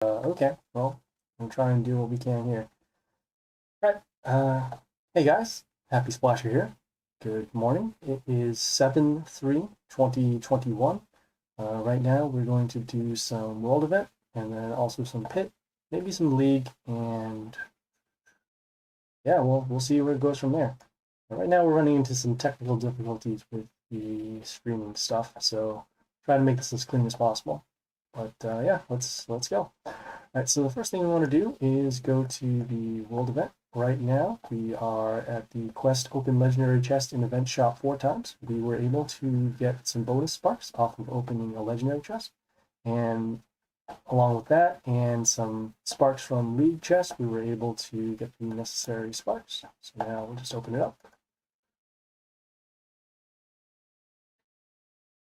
Okay, well, I'm trying to do what we can here. All right. Hey guys, Happy Splasher here. Good morning. It is 7/3/2021. Right now, we're going to do some world event and then also some pit, maybe some league, and yeah, we'll see where it goes from there. Right now, we're running into some technical difficulties with the streaming stuff, so try to make this as clean as possible. But yeah, let's go. All right, so the first thing we want to do is go to the world event. Right now, we are at the Quest Open Legendary Chest in Event Shop 4 times. We were able to get some bonus sparks off of opening a legendary chest. And along with that and some sparks from League chest, we were able to get the necessary sparks. So now we'll just open it up.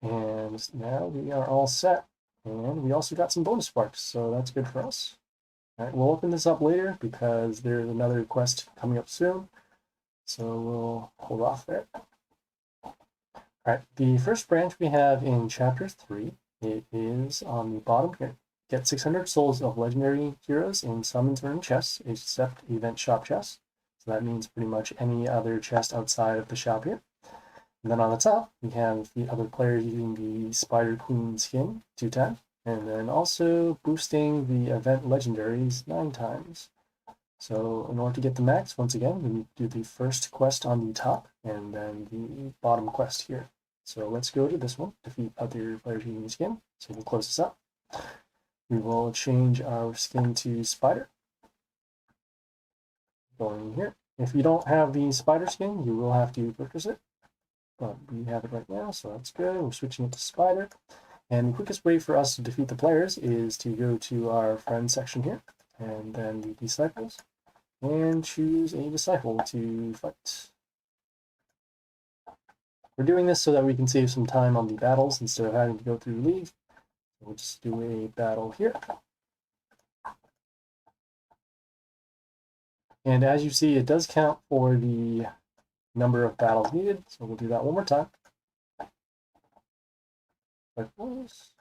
And now we are all set. And we also got some bonus sparks, so that's good for us. All right, we'll open this up later because there's another quest coming up soon. So we'll hold off there. All right, the first branch we have in Chapter 3, it is on the bottom here. Get 600 souls of legendary heroes in summons or in chests, except event shop chests. So that means pretty much any other chest outside of the shop here. And then on the top, we have the other players using the Spider Queen skin 2 times. And then also boosting the event legendaries 9 times. So in order to get the max, once again, we need to do the first quest on the top and then the bottom quest here. So let's go to this one, defeat other players using the skin. So we'll close this up. We will change our skin to Spider. Going here. If you don't have the Spider skin, you will have to purchase it. But we have it right now, so that's good. We're switching it to Spider. And the quickest way for us to defeat the players is to go to our friends section here, and then the disciples, and choose a disciple to fight. We're doing this so that we can save some time on the battles instead of having to go through the league. So we'll just do a battle here. And as you see, it does count for the number of battles needed, so we'll do that one more time. Like this.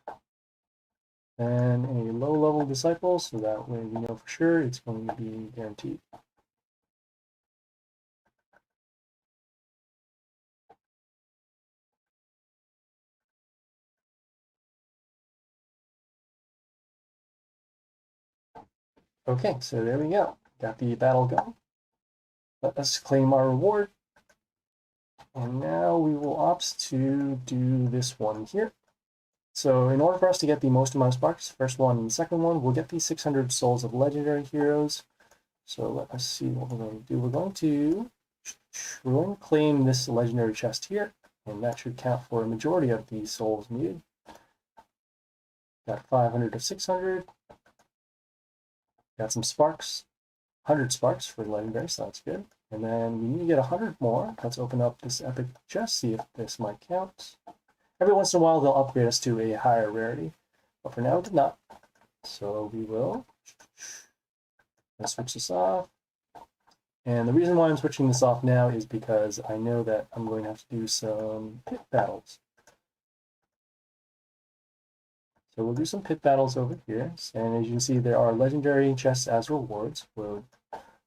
And a low-level disciple, so that way we know for sure it's going to be guaranteed. Okay, so there we go. Got the battle going. Let us claim our reward. And now we will opt to do this one here. So in order for us to get the most amount of sparks, first one and second one, we'll get these 600 souls of legendary heroes. So let us see what we're going to do. We're going to claim this legendary chest here, and that should count for a majority of the souls needed. Got 500 of 600. Got some sparks, 100 sparks for legendary, so that's good. And then we need to get 100 more. Let's open up this epic chest, see if this might count. Every once in a while, they'll upgrade us to a higher rarity, but for now, it did not. So we will switch this off. And the reason why I'm switching this off now is because I know that I'm going to have to do some pit battles. So we'll do some pit battles over here. And as you can see, there are legendary chests as rewards. We'll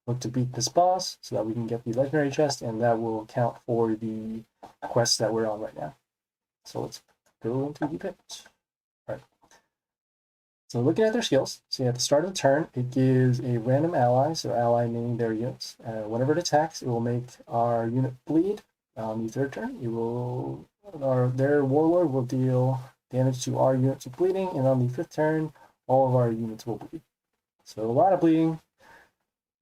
look to beat this boss so that we can get the legendary chest, and that will count for the quest that we're on right now. So let's go into the pit. All right. So looking at their skills, see at the start of the turn, it gives a random ally, so ally naming their units. Whenever it attacks, it will make our unit bleed. On the third turn, their warlord will deal damage to our units with bleeding, and on the fifth turn, all of our units will bleed. So a lot of bleeding.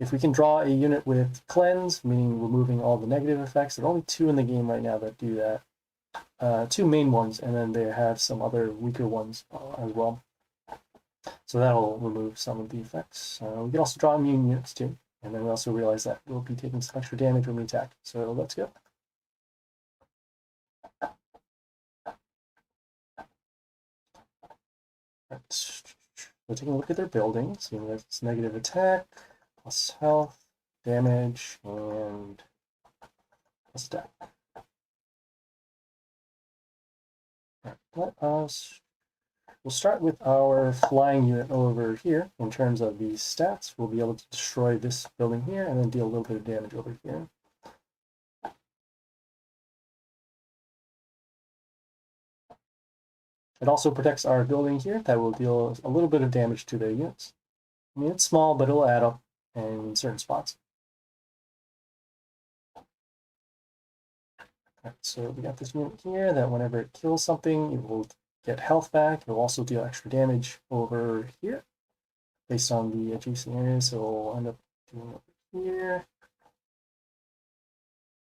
If we can draw a unit with cleanse, meaning removing all the negative effects, there are only 2 in the game right now that do that. 2 main ones, and then they have some other weaker ones as well. So that'll remove some of the effects. We can also draw immune units too, and then we also realize that we'll be taking some extra damage when we attack. So let's go. Right. We're taking a look at their building, seeing that it's negative attack, plus health, damage, and plus attack. Right. Let us we'll start with our flying unit over here. In terms of the stats, we'll be able to destroy this building here and then deal a little bit of damage over here. It also protects our building here that will deal a little bit of damage to their units. I mean, it's small, but it'll add up in certain spots. Right, so we got this unit here that whenever it kills something, it will get health back. It will also deal extra damage over here based on the adjacent areas. So we'll end up doing over here.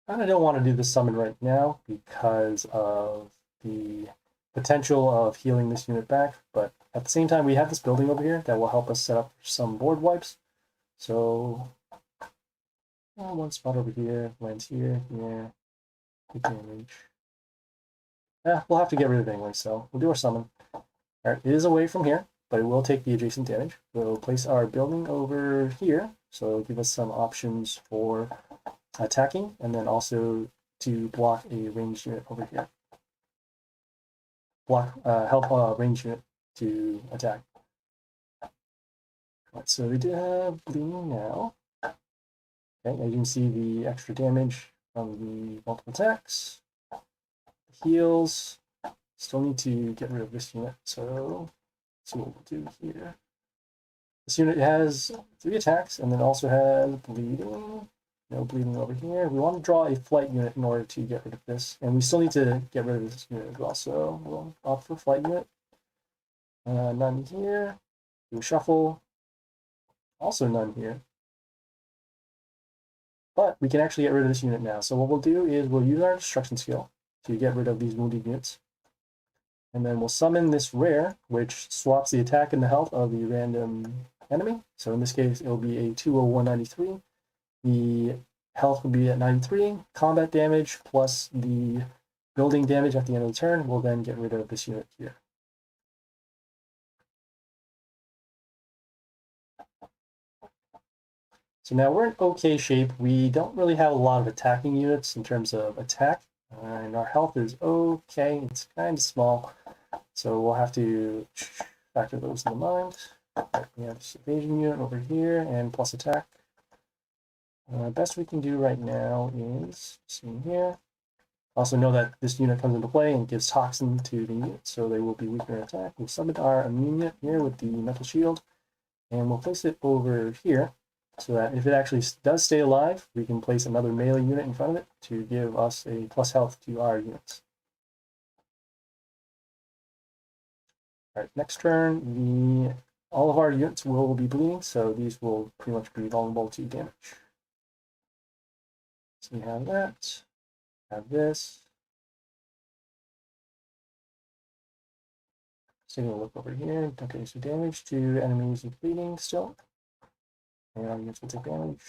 I don't want to do the summon right now because of the potential of healing this unit back, but at the same time we have this building over here that will help us set up some board wipes. So one spot over here, lands here, here, good damage. We'll have to get rid of it anyway, so we'll do our summon. Alright, it is away from here, but it will take the adjacent damage. We'll place our building over here, so it'll give us some options for attacking, and then also to block a ranged unit over here. Help a ranged unit to attack. Right, so we do have bleeding now. Okay, as you can see the extra damage from the multiple attacks. Heals. Still need to get rid of this unit, so let's see what we'll do here. This unit has 3 attacks and then also has bleeding. No bleeding over here. We want to draw a flight unit in order to get rid of this, and we still need to get rid of this unit as well, so we'll opt for flight unit. None here. Do a shuffle. Also none here. But we can actually get rid of this unit now. So what we'll do is we'll use our destruction skill to get rid of these wounded units. And then we'll summon this rare, which swaps the attack and the health of the random enemy. So in this case, it'll be a 20193. The health will be at 93. Combat damage plus the building damage at the end of the turn will then get rid of this unit here. So now we're in okay shape. We don't really have a lot of attacking units in terms of attack. And our health is okay. It's kind of small. So we'll have to factor those in mind. We have this evasion unit over here and plus attack. Best we can do right now is see here. Also know that this unit comes into play and gives toxin to the unit, so they will be weaker in attack. We'll summon our immune unit here with the mental shield, and we'll place it over here so that if it actually does stay alive, we can place another melee unit in front of it to give us a plus health to our units. Alright, next turn, all of our units will be bleeding, so these will pretty much be vulnerable to damage. So we have that, have this. Let's take a look over here. Okay, so damage to enemies with bleeding still. And our units will take damage.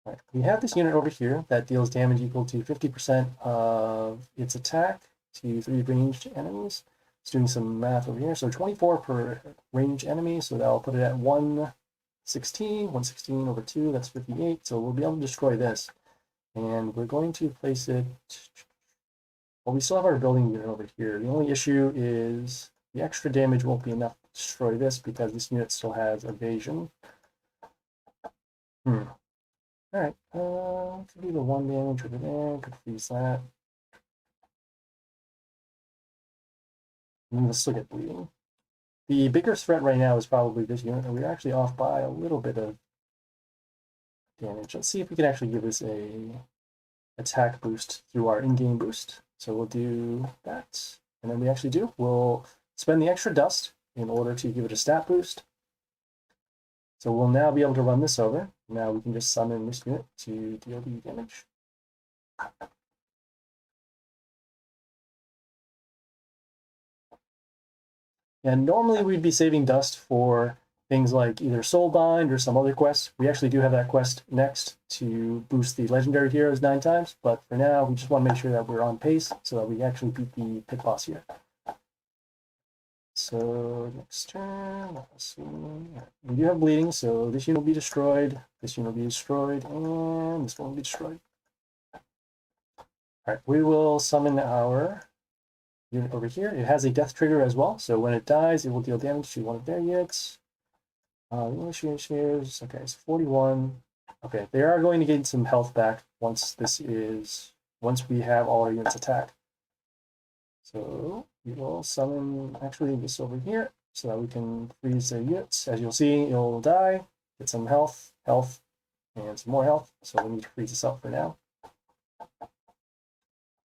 Right. We have this unit over here that deals damage equal to 50% of its attack to 3 ranged enemies. It's doing some math over here. So 24 per ranged enemy, so that'll put it at 116. 116 over 2, that's 58. So we'll be able to destroy this. And we're going to place it... Well, we still have our building unit over here. The only issue is the extra damage won't be enough to destroy this because this unit still has evasion. Alright, could be the 1 damage over there, could freeze that. And we'll still get bleeding. The bigger threat right now is probably this unit, and we're actually off by a little bit of damage. Let's see if we can actually give this a attack boost through our in-game boost. So we'll do that, and then we actually do. We'll spend the extra dust in order to give it a stat boost. So we'll now be able to run this over. Now we can just summon this unit to deal the damage. And normally we'd be saving dust for things like either Soulbind or some other quest. We actually do have that quest next to boost the legendary heroes 9 times, but for now we just want to make sure that we're on pace so that we actually beat the pit boss here. So next turn, let's see. We do have bleeding, so this unit will be destroyed, this unit will be destroyed, and this one will be destroyed. Alright, we will summon our unit over here. It has a death trigger as well, so when it dies, it will deal damage to one of their units. English unit shares, okay, it's 41. Okay, they are going to gain some health back once we have all our units attack. So we will summon actually this over here so that we can freeze their units. As you'll see, it'll die, get some health, and some more health. So we need to freeze this up for now.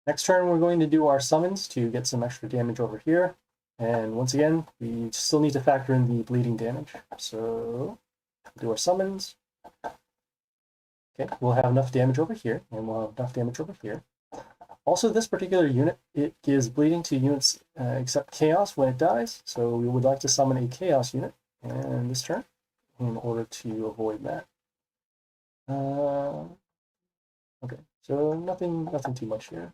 Next turn, we're going to do our summons to get some extra damage over here. And once again, we still need to factor in the bleeding damage. So do our summons. Okay, we'll have enough damage over here, and we'll have enough damage over here. Also, this particular unit, it gives bleeding to units except Chaos when it dies. So we would like to summon a Chaos unit in this turn in order to avoid that. Okay, so nothing too much here.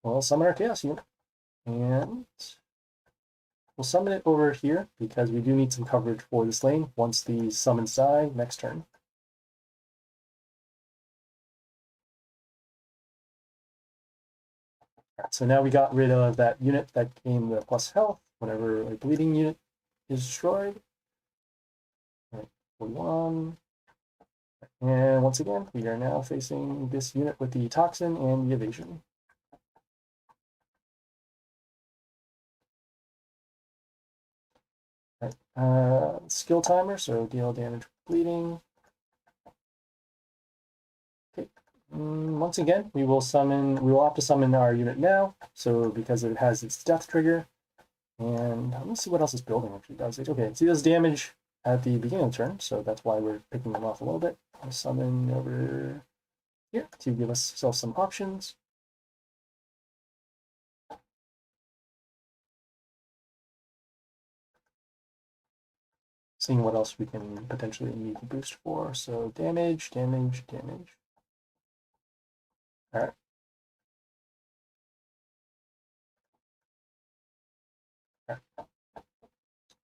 We'll summon our Chaos unit, and we'll summon it over here because we do need some coverage for this lane once the summons die next turn. Alright, so now we got rid of that unit that gained the plus health whenever a bleeding unit is destroyed. Alright, 41. And once again, we are now facing this unit with the toxin and the evasion. Skill timer, so deal damage with bleeding. Okay. Once again, we will opt to summon our unit now, so because it has its death trigger. And let me see what else this building actually does. Okay, so it does damage at the beginning of the turn, so that's why we're picking them off a little bit. I'll summon over here to give us some options. Seeing what else we can potentially need to boost for. So damage. All right.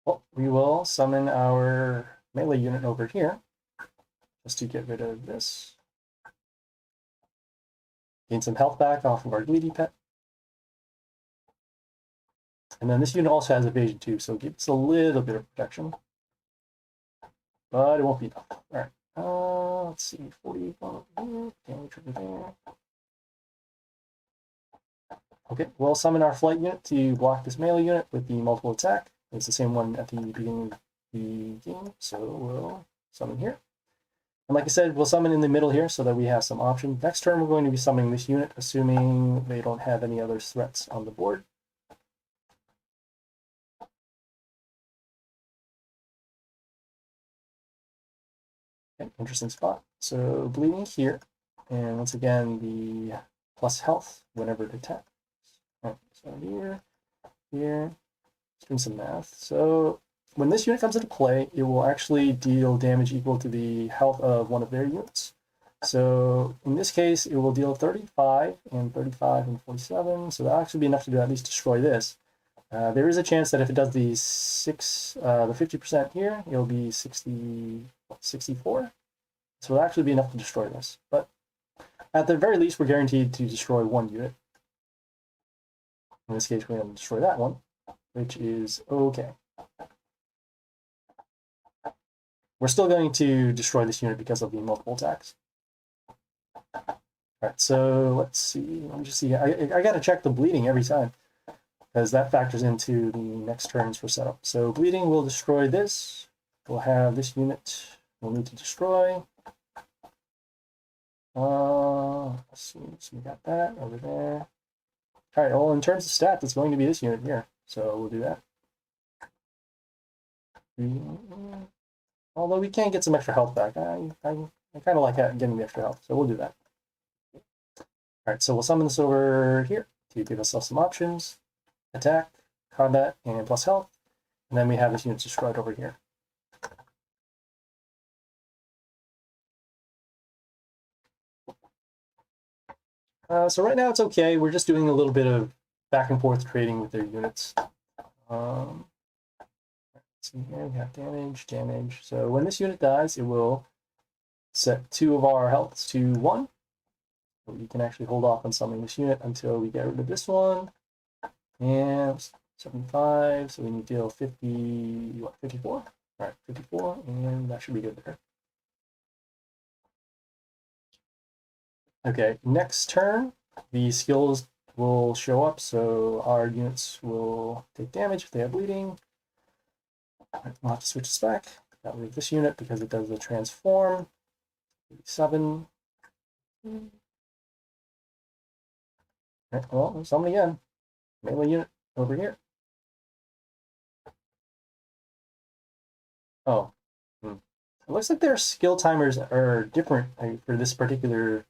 Well, we will summon our melee unit over here just to get rid of this. Gain some health back off of our greedy pet. And then this unit also has evasion too, so it gives a little bit of protection. But it won't be enough. Alright. Let's see. 41 here. Damage over there. Okay, we'll summon our flight unit to block this melee unit with the multiple attack. It's the same one at the beginning of the game, so we'll summon here. And like I said, we'll summon in the middle here so that we have some options. Next turn, we're going to be summoning this unit, assuming they don't have any other threats on the board. Okay, interesting spot. So bleeding here, and once again, the plus health whenever it attacks. Right, so here, let's do some math. So when this unit comes into play, it will actually deal damage equal to the health of one of their units. So in this case, it will deal 35 and 47. So that'll actually be enough to at least destroy this. There is a chance that if it does the 50% here, it'll be 64. So it'll actually be enough to destroy this. But at the very least, we're guaranteed to destroy one unit. In this case, we're going to destroy that one, which is okay. We're still going to destroy this unit because of the multiple attacks. Alright, so let's see. Let me just see. I got to check the bleeding every time, because that factors into the next turns for setup. So bleeding will destroy this. We'll have this unit we'll need to destroy. Let's see. So we got that over there. Alright, well, in terms of stats, it's going to be this unit here. So we'll do that. Although we can get some extra health back. I kind of like getting the extra health, so we'll do that. Alright, so we'll summon this over here to give ourselves some options. Attack, combat, and plus health. And then we have this unit destroyed over here. So right now it's okay. We're just doing a little bit of back and forth trading with their units. Let's see here, we have damage. So when this unit dies, it will set 2 of our healths to 1. So we can actually hold off on summoning this unit until we get rid of this one. And 75, so we need to deal 50, what, 54? All right, 54, and that should be good there. Okay, next turn, the skills will show up, so our units will take damage if they have bleeding. We'll have to switch this back. Got rid of this unit because it does the transform. 7. Right, well, summon again. Melee unit over here. Oh. It looks like their skill timers are different for this particular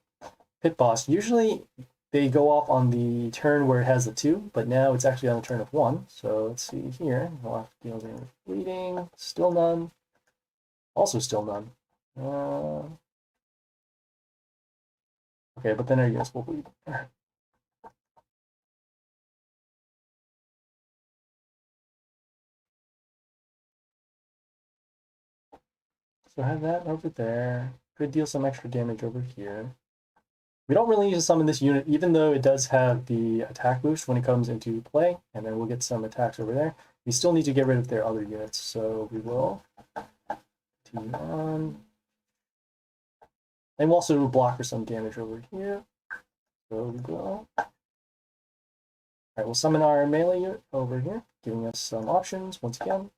pit boss. Usually they go off on the turn where it has the 2, but now it's actually on the turn of 1. So let's see here. We'll have to deal with bleeding. Still none. Also still none. Okay, but then our units will bleed. So I have that over there. Could deal some extra damage over here. We don't really need to summon this unit, even though it does have the attack boost when it comes into play, and then we'll get some attacks over there. We still need to get rid of their other units, so we will continue on. And we'll also block for some damage over here. So we will. Alright, we'll summon our melee unit over here, giving us some options once again.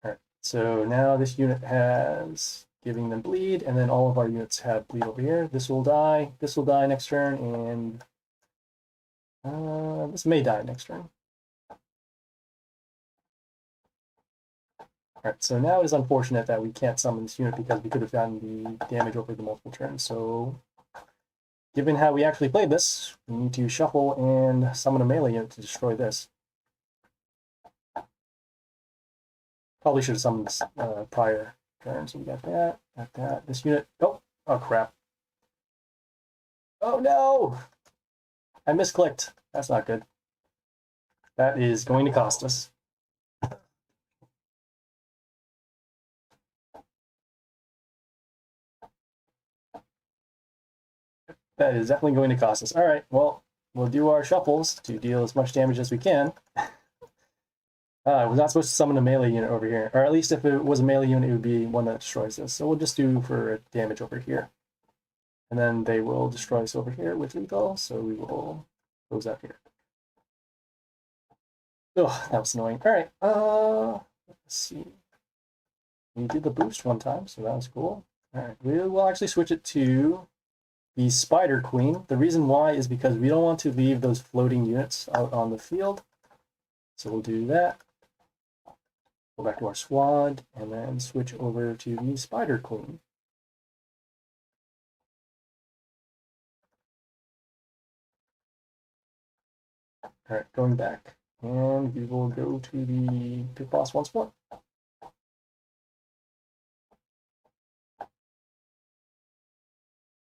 Alright, so now this unit has giving them bleed, and then all of our units have bleed over here. This will die next turn, and this may die next turn. Alright, so now it is unfortunate that we can't summon this unit because we could have gotten the damage over the multiple turns. So, given how we actually played this, we need to shuffle and summon a melee unit to destroy this. Probably should have summoned this prior turn, so we got that. This unit, oh crap. Oh no! I misclicked. That's not good. That is going to cost us. That is definitely going to cost us. All right, well, we'll do our shuffles to deal as much damage as we can. I was not supposed to summon a melee unit over here, or at least if it was a melee unit, it would be one that destroys this. So we'll just do for damage over here. And then they will destroy us over here with lethal, so we will close out here. Oh, that was annoying. All right, let's see. We did the boost one time, so that was cool. All right, we will actually switch it to the Spider Queen. The reason why is because we don't want to leave those floating units out on the field. So we'll do that. Go back to our squad, and then switch over to the Spider Queen. All right, going back, and we will go to the pit boss once more.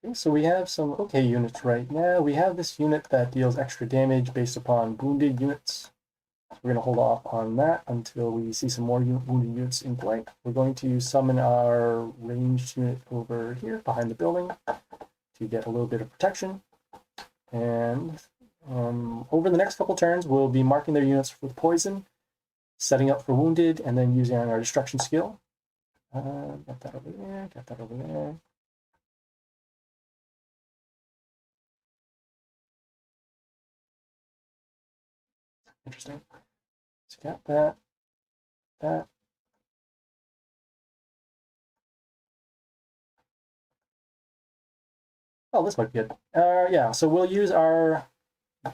Okay, so we have some okay units right now. We have this unit that deals extra damage based upon wounded units. So we're going to hold off on that until we see some more wounded units in play. We're going to summon our ranged unit over here behind the building to get a little bit of protection. And over the next couple turns, we'll be marking their units with poison, setting up for wounded, and then using our destruction skill. Got that over there, got that over there. Interesting. So got that. Oh, this might be good. Yeah, so we'll use our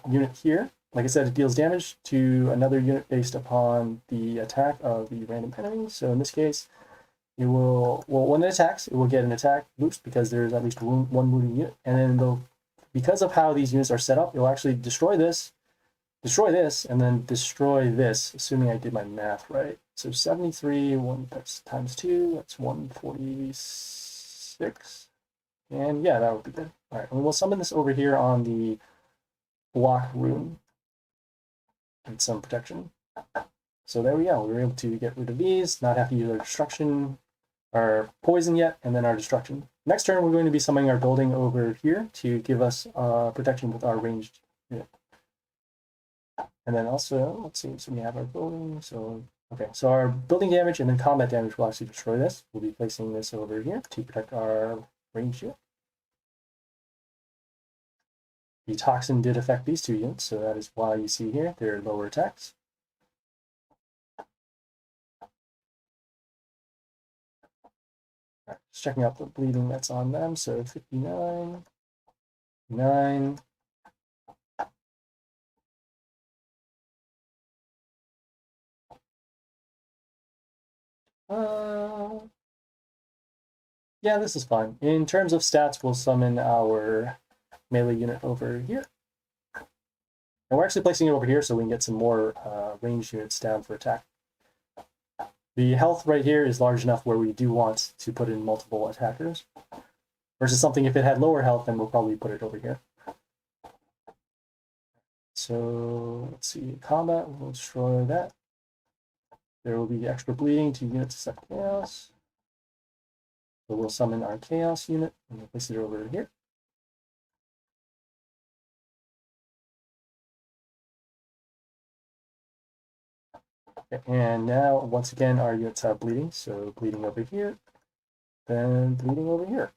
unit here. Like I said, it deals damage to another unit based upon the attack of the random enemy. So in this case, it will, well, when it attacks, it will get an attack boost because there's at least one wounded unit. And then because of how these units are set up, it'll actually destroy this, and then destroy this, assuming I did my math right. So 73, that's times 2, that's 146. And yeah, that would be good. All right, and we'll summon this over here on the block room and some protection. So there we go. We were able to get rid of these, not have to use our destruction, our poison yet, and then our destruction next turn, we're going to be summoning our building over here to give us protection with our ranged unit. And then also, let's see, so we have our building. So, okay, so our building damage and then combat damage will actually destroy this. We'll be placing this over here to protect our ranged unit. The toxin did affect these two units, so that is why you see here their lower attacks. Right, just checking out the bleeding that's on them. So 59, 9. Yeah, this is fine. In terms of stats, we'll summon our melee unit over here. And we're actually placing it over here so we can get some more ranged units down for attack. The health right here is large enough where we do want to put in multiple attackers. Versus something, if it had lower health, then we'll probably put it over here. So let's see, combat, we'll destroy that. There will be extra bleeding to units to set chaos. So we'll summon our chaos unit and we'll place it over here. Okay, and now, once again, our units have bleeding. So bleeding over here, then bleeding over here.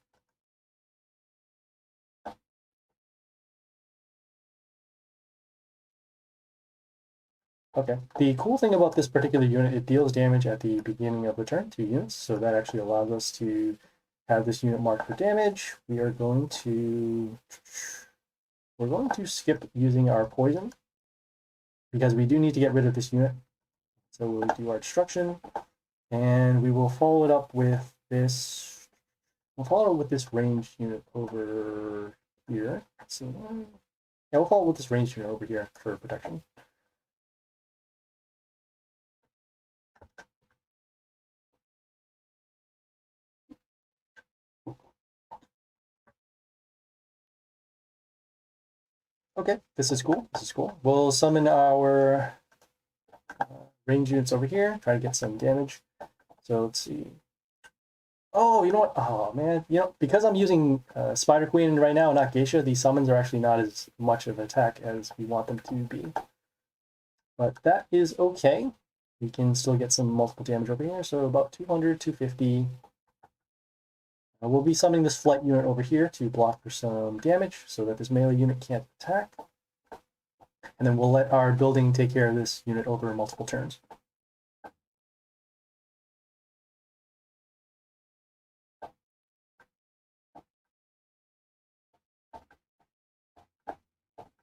Okay, the cool thing about this particular unit, it deals damage at the beginning of the turn to units, so that actually allows us to have this unit marked for damage. We're going to skip using our poison because we do need to get rid of this unit. So we'll do our destruction, and we will follow it up with this. We'll follow it with this ranged unit over here. Let's see. Yeah, we'll follow it with this ranged unit over here for protection. Okay, this is cool. This is cool. We'll summon our range units over here, try to get some damage. So let's see. Oh, you know what? Oh, man. You know, because I'm using Spider Queen right now, not Geisha, these summons are actually not as much of an attack as we want them to be. But that is okay. We can still get some multiple damage over here. So about 200, 250. We'll be summoning this flight unit over here to block for some damage so that this melee unit can't attack. And then we'll let our building take care of this unit over multiple turns.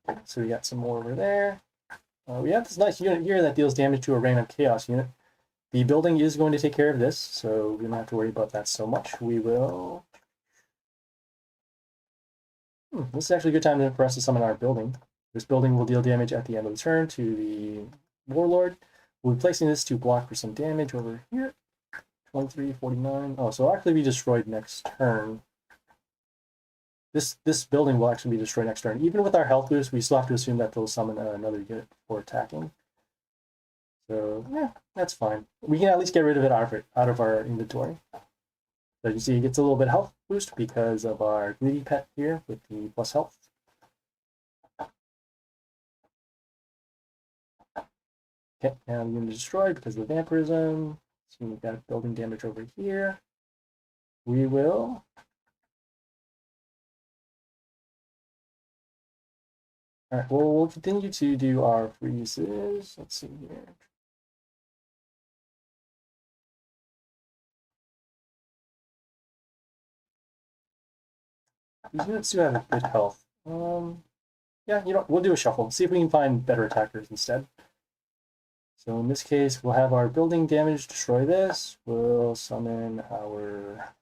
Okay, so we got some more over there. We have this nice unit here that deals damage to a random chaos unit. The building is going to take care of this, so we don't have to worry about that so much. We will... this is actually a good time for us to summon our building. This building will deal damage at the end of the turn to the Warlord. We'll be placing this to block for some damage over here. 23, 49. Oh, so it'll actually be destroyed next turn. This building will actually be destroyed next turn. Even with our health boost, we still have to assume that they'll summon another unit for attacking. So, yeah, that's fine. We can at least get rid of it out of our inventory. So you see it gets a little bit of health boost because of our greedy pet here with the plus health. Okay, now the unit is destroyed because of the vampirism. So we've got building damage over here. We will... All right, well, we'll continue to do our freezes. Let's see here. These units do have good health. Yeah, you know, we'll do a shuffle. See if we can find better attackers instead. So in this case, we'll have our building damage destroy this. We'll summon our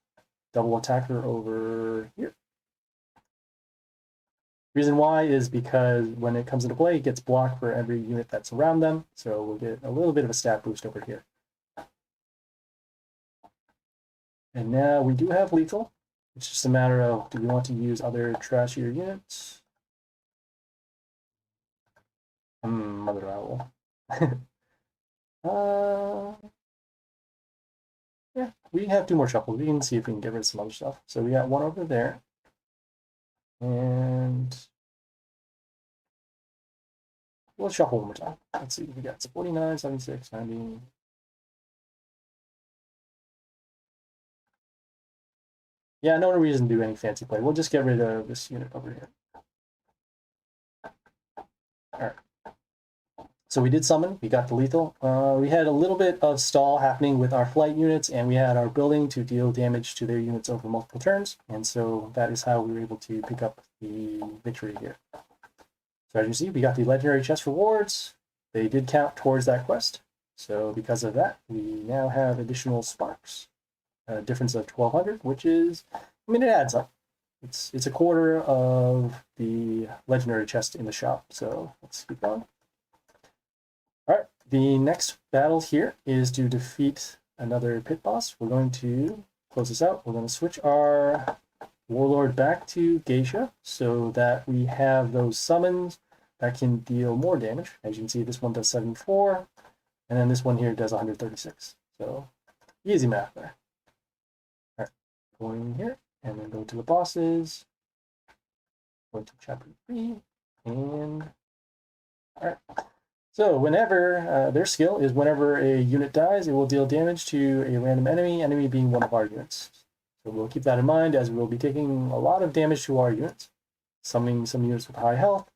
double attacker over here. Reason why is because when it comes into play, it gets blocked for every unit that's around them. So we'll get a little bit of a stat boost over here. And now we do have lethal. It's just a matter of, do we want to use other trashier units? Mother Owl. Yeah, we have 2 more shuffles. We can see if we can get rid of some other stuff. So we got 1 over there. And we'll shuffle one more time. Let's see. We got 49, 76, 90. Yeah, no reason to do any fancy play. We'll just get rid of this unit over here. All right. So we did summon. We got the lethal. We had a little bit of stall happening with our flight units, and we had our building to deal damage to their units over multiple turns. And so that is how we were able to pick up the victory here. So as you see, we got the legendary chest rewards. They did count towards that quest. So because of that, we now have additional sparks. A difference of 1,200, which is, I mean, it adds up. It's a quarter of the legendary chest in the shop. So let's keep going. All right, the next battle here is to defeat another pit boss. We're going to close this out. We're going to switch our warlord back to Geisha so that we have those summons that can deal more damage. As you can see, this one does 74, and then this one here does 136. So easy math there. All right, going here, and then go to the bosses. Go to chapter 3, and all right. So whenever their skill is whenever a unit dies, it will deal damage to a random enemy being one of our units. So we'll keep that in mind as we'll be taking a lot of damage to our units, summoning some units with high health,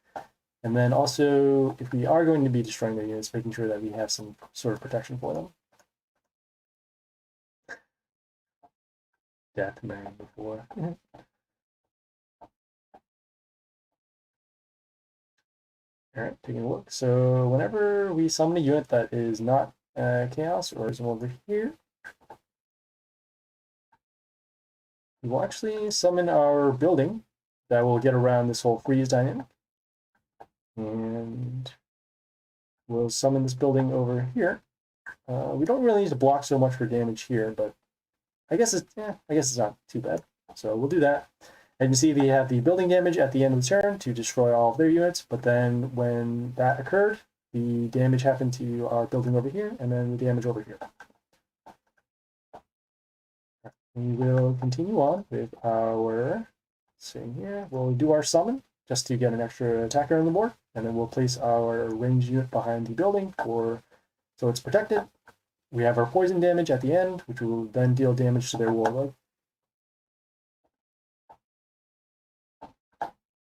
and then also if we are going to be destroying their units, making sure that we have some sort of protection for them. Death married before. All right, taking a look. So whenever we summon a unit that is not chaos or is over here, we will actually summon our building that will get around this whole freeze dynamic. And we'll summon this building over here. We don't really need to block so much for damage here, but I guess it's not too bad. So we'll do that. And you see we have the building damage at the end of the turn to destroy all of their units, but then when that occurred, the damage happened to our building over here, and then the damage over here. We will continue on with our thing here. We'll do our summon just to get an extra attacker on the board, and then we'll place our ranged unit behind the building so it's protected. We have our poison damage at the end, which will then deal damage to their warlord.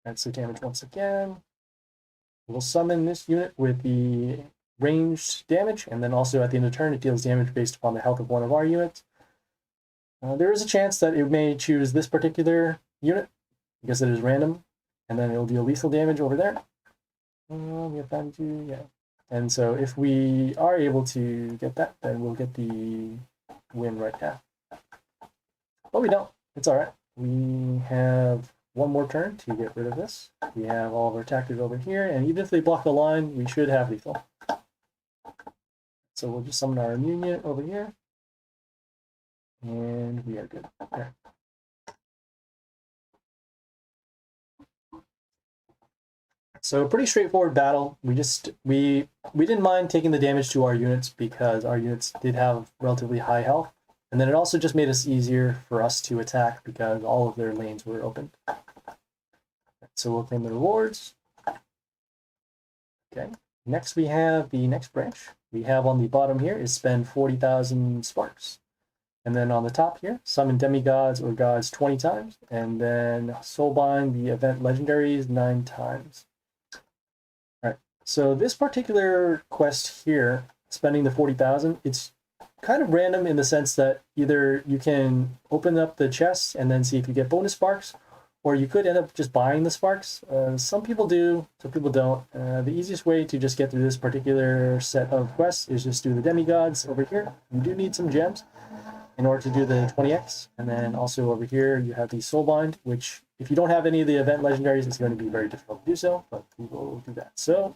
That's the damage once again. We'll summon this unit with the ranged damage, and then also at the end of the turn, it deals damage based upon the health of one of our units. There is a chance that it may choose this particular unit because it is random, and then it'll deal lethal damage over there. We have time to, yeah. And so if we are able to get that, then we'll get the win right now. But we don't. It's all right. We have one more turn to get rid of this. We have all of our attackers over here, and even if they block the line, we should have lethal. So we'll just summon our immune unit over here, and we are good. Okay. So pretty straightforward battle. We didn't mind taking the damage to our units because our units did have relatively high health. And then it also just made it easier for us to attack because all of their lanes were open. So we'll claim the rewards. Okay. Next we have the next branch. We have on the bottom here is spend 40,000 sparks. And then on the top here, summon demigods or gods 20 times. And then soulbind the event legendaries 9 times. Alright, so this particular quest here, spending the 40,000, it's kind of random in the sense that either you can open up the chest and then see if you get bonus sparks, or you could end up just buying the sparks. Some people do, some people don't. The easiest way to just get through this particular set of quests is just do the demigods over here. You do need some gems in order to do the 20x. And then also over here, you have the Soulbind, which if you don't have any of the event legendaries, it's going to be very difficult to do so, but we will do that. So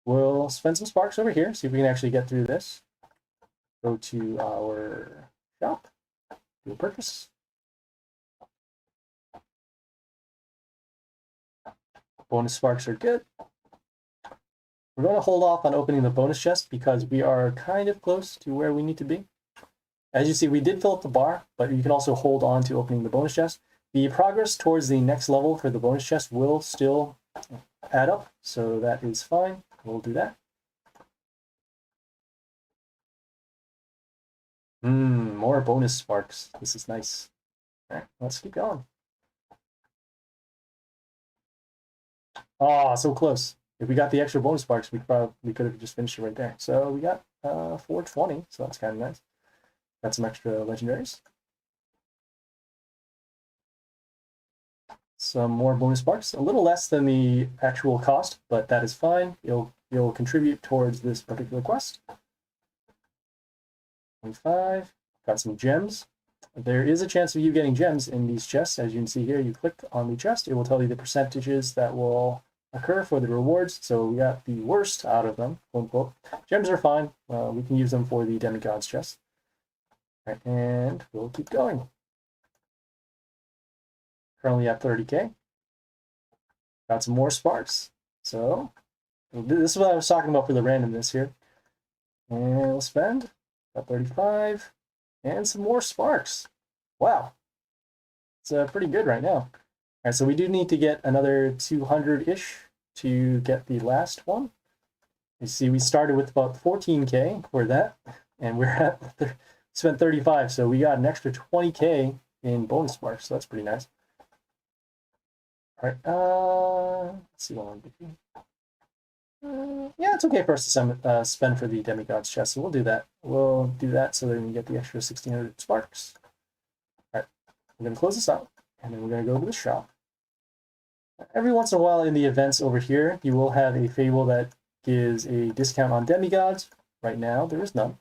we'll spend some sparks over here, see if we can actually get through this. Go to our shop, do a purchase. Bonus sparks are good. We're going to hold off on opening the bonus chest because we are kind of close to where we need to be. as you see, we did fill up the bar, but you can also hold on to opening the bonus chest. The progress towards the next level for the bonus chest will still add up, so that is fine. We'll do that. More bonus sparks. This is nice. All right, let's keep going. Oh, so close. If we got the extra bonus sparks, we could have just finished it right there. So we got 420, so that's kind of nice. Got some extra legendaries. Some more bonus sparks, a little less than the actual cost, but that is fine. It'll contribute towards this particular quest. 25. Got some gems. There is a chance of you getting gems in these chests. As you can see here, you click on the chest, it will tell you the percentages that will occur for the rewards. So we got the worst out of them, quote unquote. Gems are fine. We can use them for the demigods chest. All right, and we'll keep going. Currently at 30k. Got some more sparks. So this is what I was talking about for the randomness here. And we'll spend about 35 and some more sparks. Wow. It's pretty good right now. All right, so we do need to get another 200-ish to get the last one. You see, we started with about 14k for that, and we're at spent 35, so we got an extra 20k in bonus sparks, so that's pretty nice. All right, let's see what I'm doing. Yeah, it's okay for us to spend for the demigods chest, so we'll do that. We'll do that so that we can get the extra 1600 sparks. All right, we're going to close this out, and then we're going to go to the shop. Every once in a while in the events over here, you will have a fable that gives a discount on demigods. Right now, there is none,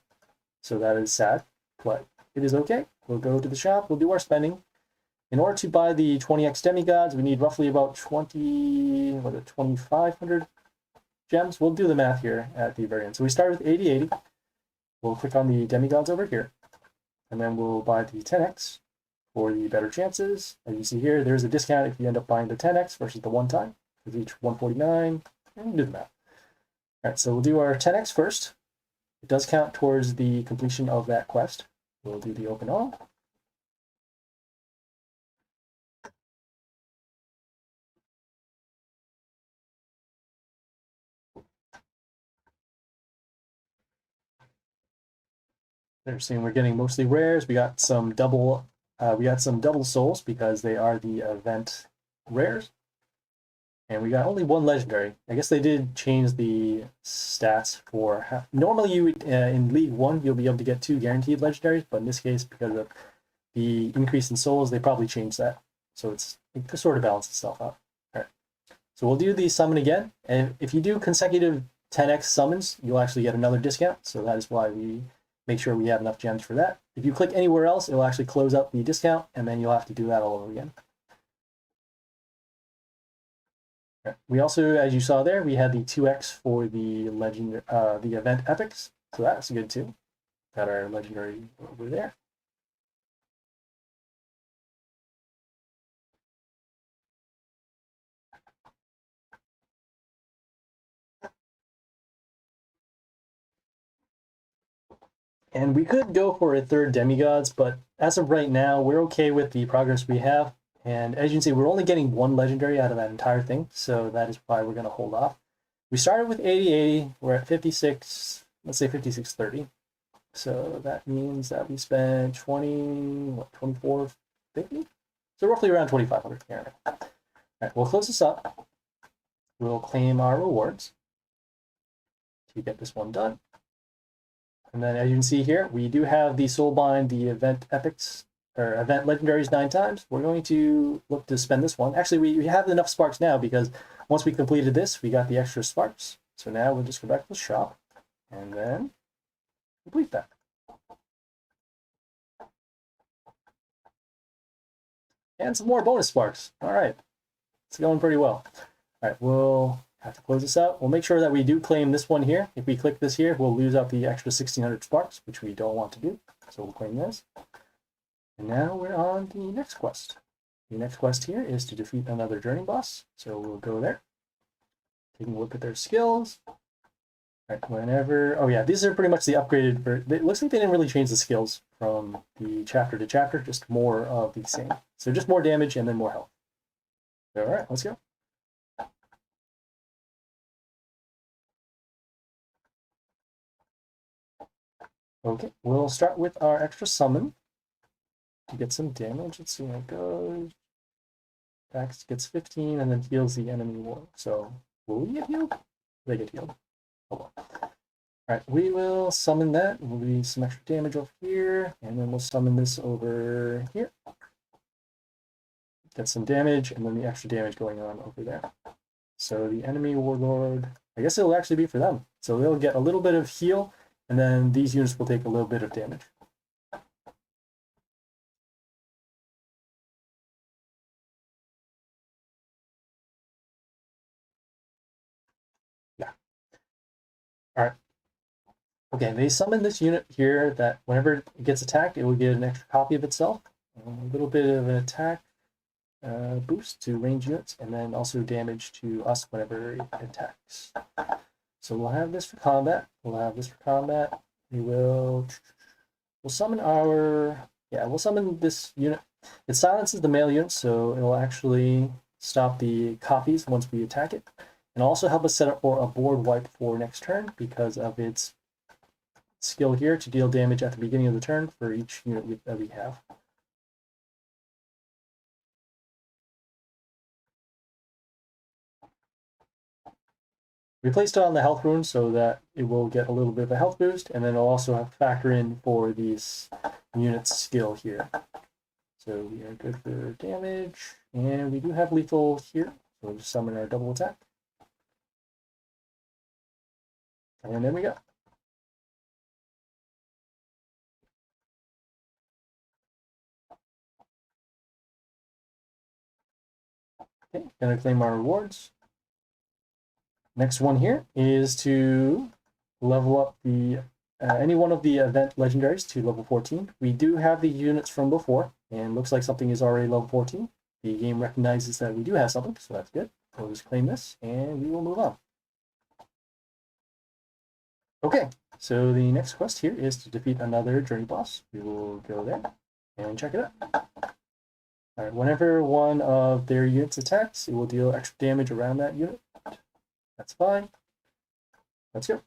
so that is sad, but it is okay. We'll go to the shop, we'll do our spending. In order to buy the 20x demigods, we need roughly about 2,500 gems. We'll do the math here at the very end. So we start with 80. We'll click on the demigods over here, and then we'll buy the 10x for the better chances. As you see here, there's a discount if you end up buying the 10x versus the one time, with each 149, and do the math. All right, so we'll do our 10x first. It does count towards the completion of that quest. We'll do the open all. They're seeing we're getting mostly rares. We got some double souls because they are the event rares. And we got only one legendary. I guess they did change the stats for normally you would, in League 1 you'll be able to get 2 guaranteed legendaries, but in this case because of the increase in souls they probably changed that. So it sort of balances itself out. All right. So we'll do the summon again, and if you do consecutive 10x summons, you'll actually get another discount. So that is why we make sure we have enough gems for that. If you click anywhere else, it'll actually close out the discount, and then you'll have to do that all over again. We also, as you saw there, we had the 2x for the the event epics, so that's good too. Got our legendary over there. And we could go for a third demigods, but as of right now, we're okay with the progress we have. And as you can see, we're only getting one legendary out of that entire thing, so that is why we're going to hold off. We started with 80, we're at 56, let's say 5630. So that means that we spent 2450? So roughly around 2,500 here. All right, we'll close this up. We'll claim our rewards to get this one done. And then as you can see here, we do have the Soulbind, the event epics, or event legendaries 9 times. We're going to look to spend this one. Actually, we have enough sparks now because once we completed this, we got the extra sparks. So now we'll just go back to the shop and then complete that. And some more bonus sparks. All right, it's going pretty well. All right, we'll have to close this out. We'll make sure that we do claim this one here. If we click this here, we'll lose out the extra 1,600 sparks, which we don't want to do. So we'll claim this. And now we're on the next quest. The next quest here is to defeat another journey boss. So we'll go there. Taking a look at their skills. Right, whenever, oh yeah, these are pretty much the upgraded, it looks like they didn't really change the skills from the chapter to chapter, just more of the same. So just more damage and then more health. All right, let's go. Okay, we'll start with our extra summon to get some damage. Let's see how it goes. Dax gets 15 and then heals the enemy war. So will we get healed? They get healed. Hold on. All right, we will summon that. We'll be some extra damage over here, and then we'll summon this over here. Get some damage, and then the extra damage going on over there. So the enemy warlord, I guess it'll actually be for them. So they'll get a little bit of heal, and then these units will take a little bit of damage. Yeah. All right. Okay, they summon this unit here that whenever it gets attacked, it will get an extra copy of itself. A little bit of an attack boost to range units, and then also damage to us whenever it attacks. So we'll have this for combat. We'll summon we'll summon this unit. It silences the male unit, so it'll actually stop the copies once we attack it, and also help us set up for a board wipe for next turn because of its skill here to deal damage at the beginning of the turn for each unit that we have. We placed it on the health rune so that it will get a little bit of a health boost, and then it'll also have to factor in for these units' skill here. So we are good for damage, and we do have lethal here, so we'll just summon our double attack. And then we go. Okay, gonna claim our rewards. Next one here is to level up the any one of the event legendaries to level 14. We do have the units from before, and looks like something is already level 14. The game recognizes that we do have something, so that's good. We'll just claim this, and we will move on. Okay, so the next quest here is to defeat another journey boss. We will go there and check it out. All right, whenever one of their units attacks, it will deal extra damage around that unit. That's fine. Let's go.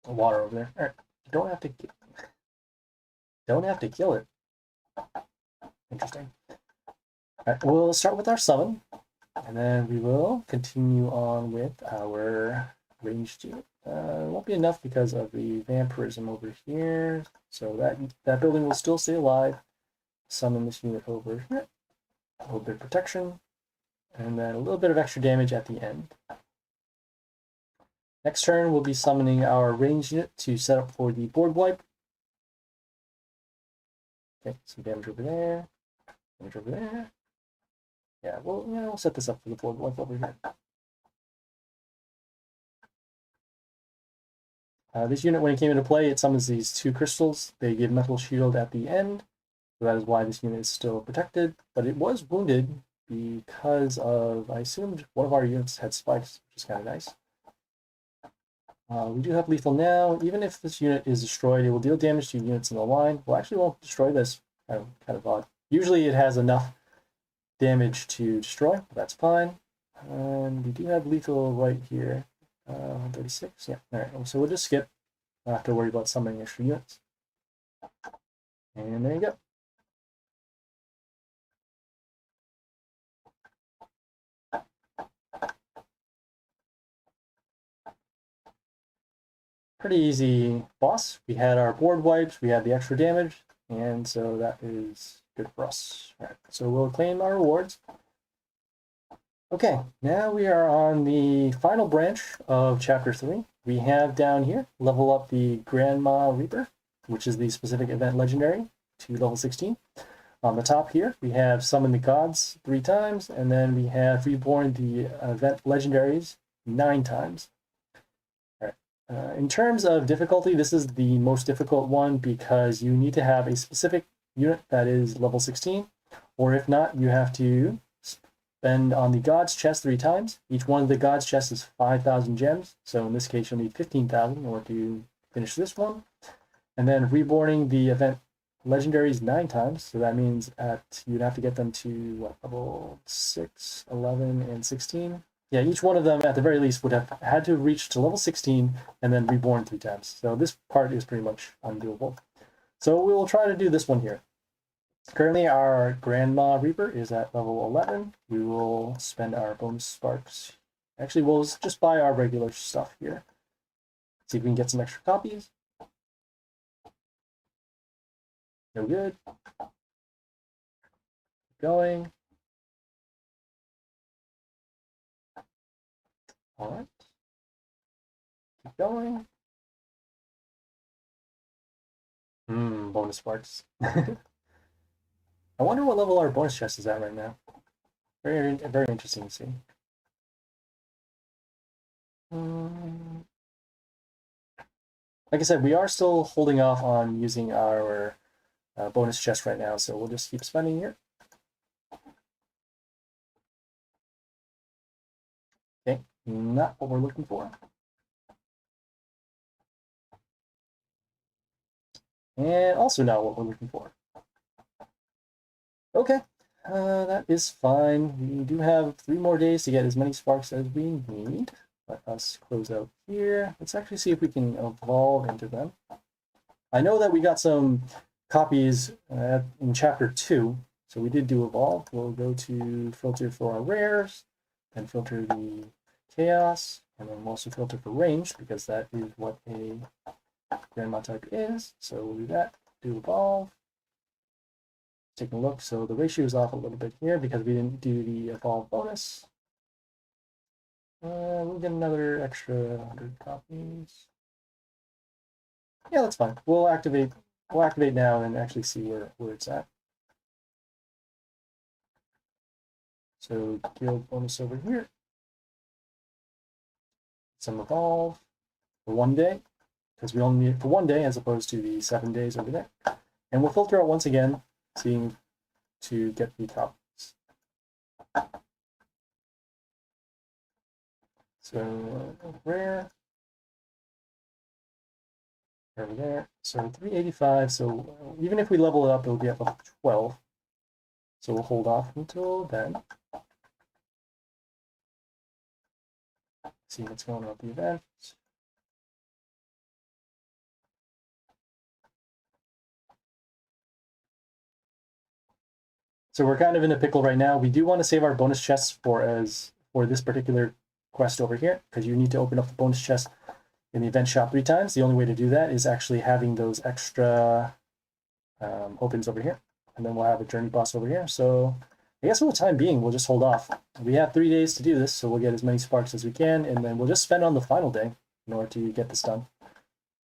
Water over there. All right, don't have to kill it. Interesting. All right, we'll start with our summon, and then we will continue on with our ranged unit. It won't be enough because of the vampirism over here, so that building will still stay alive. Summon this unit over here. A little bit of protection, and then a little bit of extra damage at the end. Next turn, we'll be summoning our ranged unit to set up for the board wipe. Okay, some damage over there. Damage over there. Yeah, we'll set this up for the board wipe over here. This unit, when it came into play, it summons these 2 crystals. They give metal shield at the end. So that is why this unit is still protected. But it was wounded because of, I assumed one of our units had spikes, which is kind of nice. We do have lethal now. Even if this unit is destroyed, it will deal damage to units in the line. Well, actually, won't destroy this. Kind of odd. Usually, it has enough damage to destroy, but that's fine. And we do have lethal right here. 36. Yeah. All right. So we'll just skip. Don't have to worry about summoning extra units. And there you go. Pretty easy boss. We had our board wipes, we had the extra damage, and so that is good for us. All right, so we'll claim our rewards. Okay, now we are on the final branch of Chapter 3. We have down here, level up the Grandma Reaper, which is the specific event legendary, to level 16. On the top here, we have Summon the Gods 3 times, and then we have Reborn the event legendaries 9 times. In terms of difficulty, this is the most difficult one because you need to have a specific unit that is level 16 Or if not, you have to spend on the God's Chest 3 times. Each one of the God's Chests is 5,000 gems. So in this case, you'll need 15,000 in order to finish this one. And then reborning the event legendaries 9 times. So that means you'd have to get them to what, level 6, 11, and 16. Yeah, each one of them at the very least would have had to reach to level 16 and then reborn 3 times. So this part is pretty much undoable. So we will try to do this one here. Currently our Grandma Reaper is at level 11. We will spend our bonus sparks. Actually, we'll just buy our regular stuff here. See if we can get some extra copies. No good. Keep going. All right. Keep going. Bonus sparks. I wonder what level our bonus chest is at right now. Very, very interesting to see. Like I said, we are still holding off on using our bonus chest right now, so we'll just keep spending here. Okay, not what we're looking for. And also not what we're looking for. Okay, that is fine. We do have 3 more days to get as many sparks as we need. Let us close out here. Let's actually see if we can evolve into them. I know that we got some copies in chapter 2, so we did do evolve. We'll go to filter for our rares, and filter the chaos, and then we'll also filter for range, because that is what a Grandma type is. So we'll do that, do evolve. Take a look. So the ratio is off a little bit here because we didn't do the evolve bonus. We'll get another extra 100 copies. Yeah, that's fine. We'll activate now and actually see where it's at. So guild bonus over here. Some evolve for 1 day, because we only need it for 1 day as opposed to the 7 days over there. And we'll filter out once again, seeing to get the copies. So rare. Over there. So 385. So even if we level it up, it'll be at level 12. So we'll hold off until then. See what's going on with the event. So we're kind of in a pickle right now. We do want to save our bonus chests for this particular quest over here, because you need to open up the bonus chest in the event shop 3 times. The only way to do that is actually having those extra opens over here, and then we'll have a journey boss over here. So I guess for the time being, we'll just hold off. We have 3 days to do this, so we'll get as many sparks as we can, and then we'll just spend on the final day in order to get this done.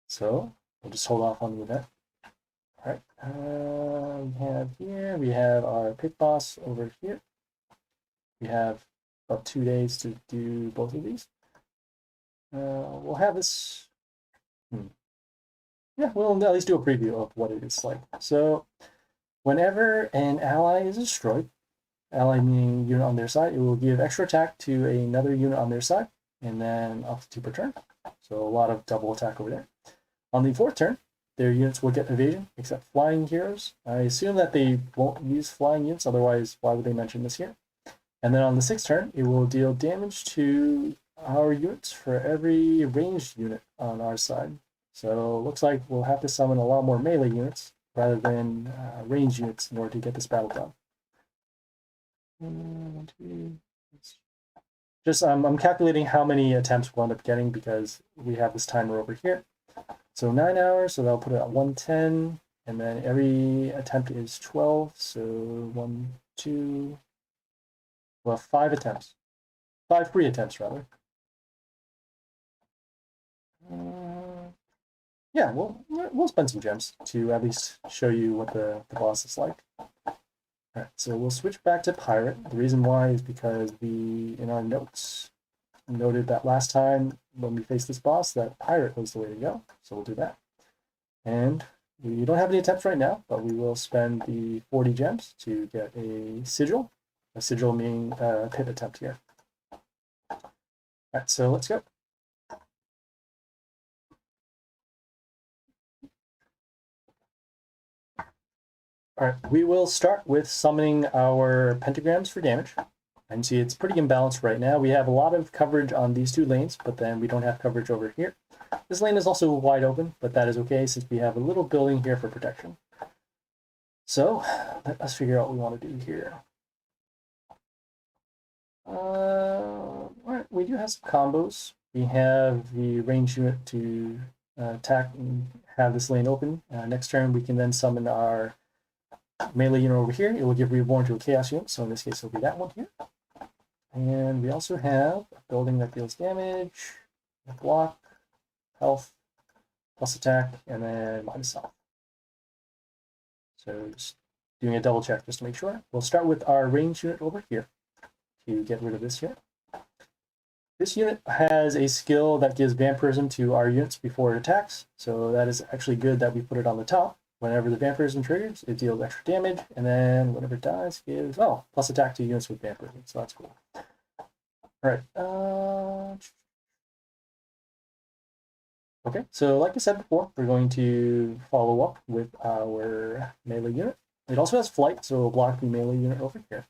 So we'll just hold off on the event. All right, we have our pit boss over here. We have about 2 days to do both of these. We'll have this. Yeah, we'll at least do a preview of what it is like. So whenever an ally is destroyed, ally meaning unit on their side, it will give extra attack to another unit on their side, and then up to 2 per turn. So a lot of double attack over there. On the 4th turn, their units will get evasion, except flying heroes. I assume that they won't use flying units, otherwise why would they mention this here? And then on the 6th turn, it will deal damage to our units for every ranged unit on our side. So it looks like we'll have to summon a lot more melee units rather than ranged units in order to get this battle done. Just I'm calculating how many attempts we'll end up getting because we have this timer over here. So 9 hours, so that'll put it at 110, and then every attempt is 12, so 1, 2, well, 5 attempts. 5 free attempts, rather. Yeah, we'll spend some gems to at least show you what the boss is like. Alright, so we'll switch back to Pirate. The reason why is because in our notes noted that last time when we faced this boss that Pirate was the way to go. So we'll do that. And we don't have any attempts right now, but we will spend the 40 gems to get a sigil. A sigil meaning a pit attempt here. All right, so let's go. All right, we will start with summoning our pentagrams for damage. And see, it's pretty imbalanced right now. We have a lot of coverage on these two lanes, but then we don't have coverage over here. This lane is also wide open, but that is okay since we have a little building here for protection. So let us figure out what we want to do here. All right, we do have some combos. We have the range unit to attack and have this lane open. Next turn, we can then summon our melee unit over here. It will give Reborn to a Chaos unit, so in this case, it'll be that one here. And we also have a building that deals damage, block, health, plus attack, and then minus health. So just doing a double check just to make sure. We'll start with our range unit over here to get rid of this unit. This unit has a skill that gives vampirism to our units before it attacks, so that is actually good that we put it on the top. Whenever the vampirism triggers, it deals extra damage, and then whenever it dies, gives plus attack to units with vampirism. So that's cool. All right. Okay, so like I said before, we're going to follow up with our melee unit. It also has flight, so it'll block the melee unit over here.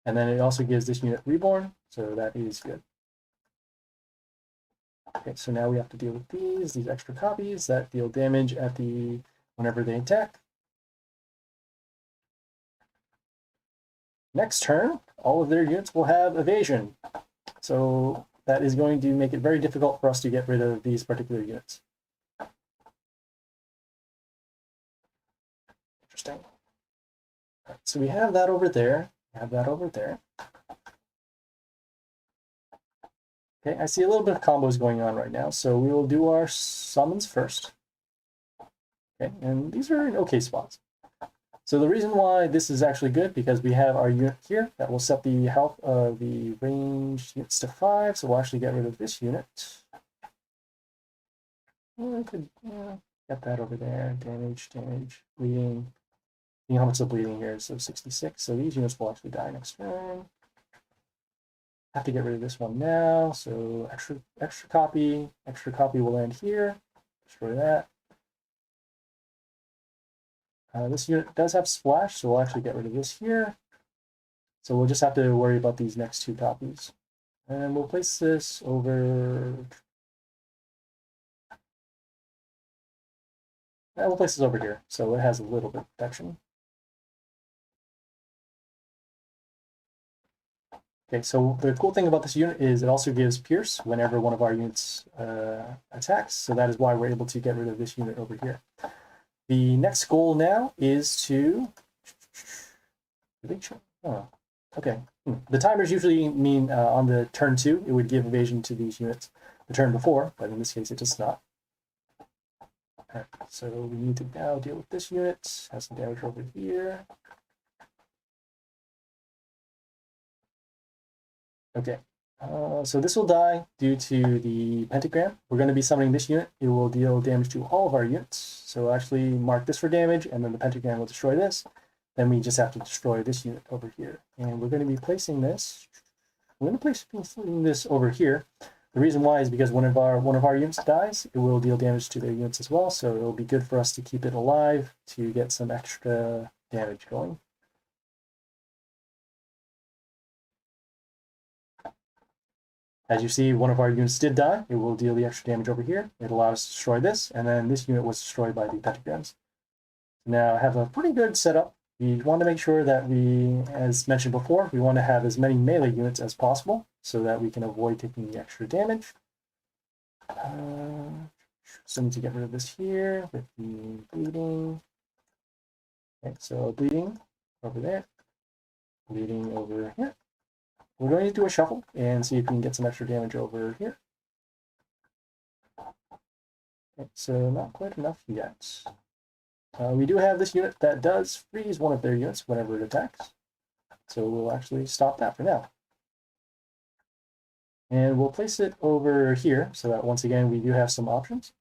And then it also gives this unit Reborn, so that is good. Okay, so now we have to deal with these extra copies that deal damage at whenever they attack. Next turn, all of their units will have evasion. So that is going to make it very difficult for us to get rid of these particular units. Interesting. Right, so we have that over there. Okay, I see a little bit of combos going on right now, so we will do our summons first. Okay, and these are in okay spots. So the reason why this is actually good, because we have our unit here that will set the health of the ranged units to 5, so we'll actually get rid of this unit. Well, I could get that over there. Damage, bleeding. You know how much the bleeding here is, so 66. So these units will actually die next turn. Have to get rid of this one now, so extra copy will land here. Destroy that. This unit does have splash, so we'll actually get rid of this here. So we'll just have to worry about these next 2 copies. And we'll place this over... we'll place this over here, so it has a little bit of protection. Okay, so the cool thing about this unit is it also gives Pierce whenever one of our units attacks, so that is why we're able to get rid of this unit over here. The next goal now is to... Oh, okay. The timers usually mean on the turn 2, it would give evasion to these units the turn before, but in this case it does not. All right, so we need to now deal with this unit. Has some damage over here. Okay, so this will die due to the pentagram. We're going to be summoning this unit. It will deal damage to all of our units. So we'll actually mark this for damage, and then the pentagram will destroy this. Then we just have to destroy this unit over here. And we're going to be placing this. I'm going to place this over here. The reason why is because one of our units dies, it will deal damage to their units as well. So it'll be good for us to keep it alive to get some extra damage going. As you see, one of our units did die. It will deal the extra damage over here. It allows us to destroy this, and then this unit was destroyed by the pentagrams. Now I have a pretty good setup. We want to make sure that we, as mentioned before, we want to have as many melee units as possible so that we can avoid taking the extra damage. So I need to get rid of this here with the bleeding. Okay, so bleeding over there, bleeding over here. We're going to do a shuffle and see if we can get some extra damage over here. Okay, so not quite enough yet. We do have this unit that does freeze one of their units whenever it attacks. So we'll actually stop that for now. And we'll place it over here so that once again we do have some options.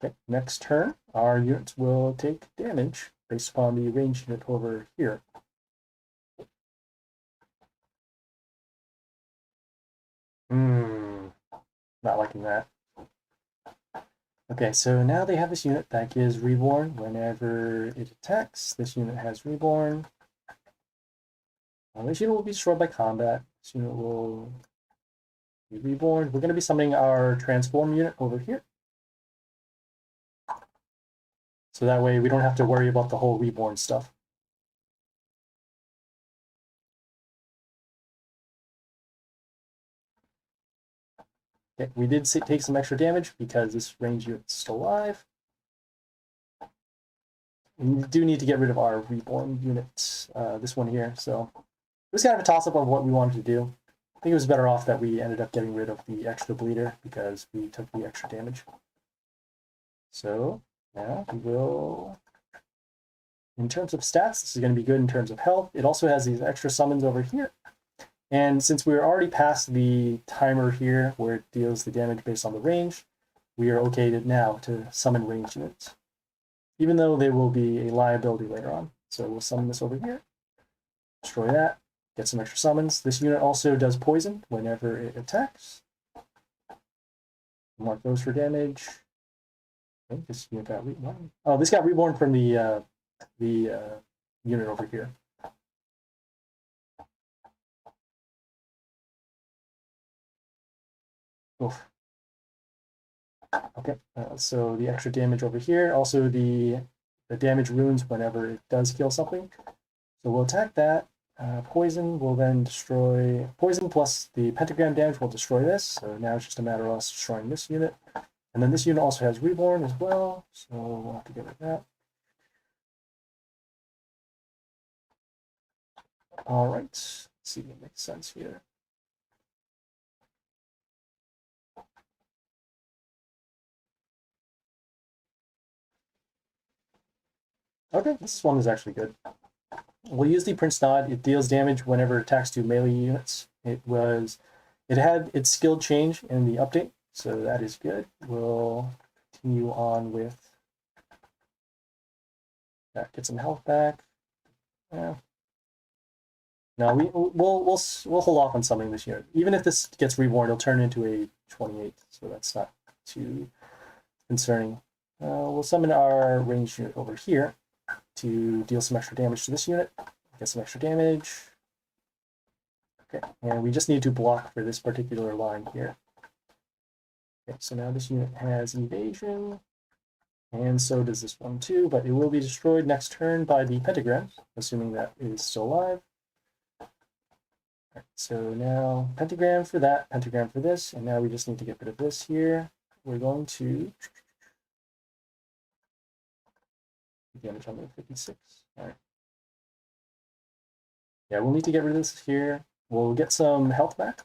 Okay, next turn, our units will take damage based upon the range unit over here. Not liking that. Okay, so now they have this unit that gives Reborn whenever it attacks. This unit has Reborn. This unit will be destroyed by combat. This unit will be Reborn. We're going to be summoning our Transform unit over here. So that way we don't have to worry about the whole Reborn stuff. Okay, we did take some extra damage because this range unit's still alive. We do need to get rid of our Reborn unit, this one here. So it was kind of a toss-up of what we wanted to do. I think it was better off that we ended up getting rid of the extra bleeder because we took the extra damage. So now we will, in terms of stats, this is going to be good in terms of health. It also has these extra summons over here. And since we're already past the timer here where it deals the damage based on the range, we are okay now to summon ranged units, even though they will be a liability later on. So we'll summon this over here, destroy that, get some extra summons. This unit also does poison whenever it attacks. Mark those for damage. I think this unit got reborn. Oh, this got reborn from the unit over here. Oof. Okay, so the extra damage over here. Also the damage runes whenever it does kill something. So we'll attack that. Poison will then destroy... Poison plus the pentagram damage will destroy this. So now it's just a matter of us destroying this unit. And then this unit also has Reborn as well. So we'll have to get rid of that. All right, let's see if it makes sense here. Okay, this one is actually good. We'll use the Prince Nod. It deals damage whenever it attacks to melee units. It had its skill change in the update, so that is good. We'll continue on with that. Get some health back. Yeah. No, we'll hold off on summoning this unit. Even if this gets reborn, it'll turn into a 28, so that's not too concerning. We'll summon our ranged unit over here to deal some extra damage to this unit. Get some extra damage. Okay, and we just need to block for this particular line here. Okay, so now this unit has evasion, and so does this one too, but it will be destroyed next turn by the pentagram, assuming that it is still alive. Right, so now pentagram for that, pentagram for this, and now we just need to get rid of this here. We're going to damage on the 56. All right. Yeah, we'll need to get rid of this here. We'll get some health back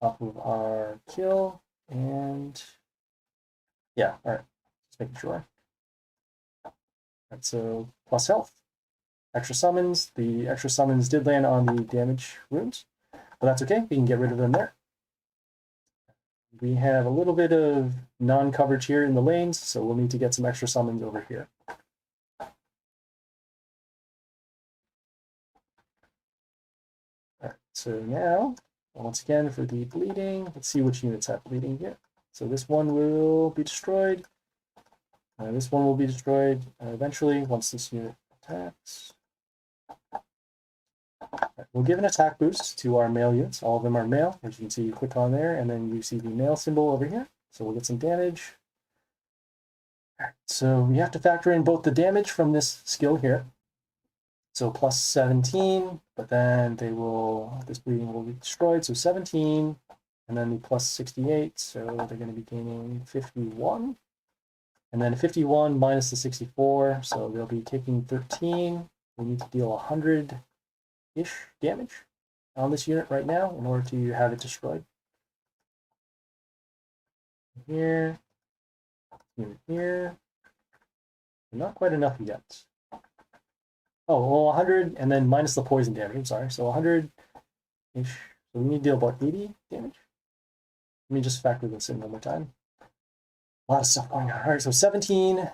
off of our kill, and yeah, all right, just making sure. All right, so plus health. Extra summons. The extra summons did land on the damage runes, but that's okay. We can get rid of them there. We have a little bit of non-coverage here in the lanes, so we'll need to get some extra summons over here. All right, so now, once again, for the bleeding, let's see which units have bleeding here. So this one will be destroyed. This one will be destroyed eventually once this unit attacks. We'll give an attack boost to our male units. All of them are male. As you can see, you click on there, and then you see the male symbol over here. So we'll get some damage. All right, so we have to factor in both the damage from this skill here. So plus 17, but then this bleeding will be destroyed. So 17, and then the plus 68. So they're going to be gaining 51. And then 51 minus the 64. So they'll be taking 13. We need to deal 100-ish damage on this unit right now in order to have it destroyed. Here, unit here. Not quite enough yet. Oh, well, 100 and then minus the poison damage. I'm sorry. So 100-ish. So we need to deal about 80 damage. Let me just factor this in one more time. A lot of stuff going on. All right, so 17,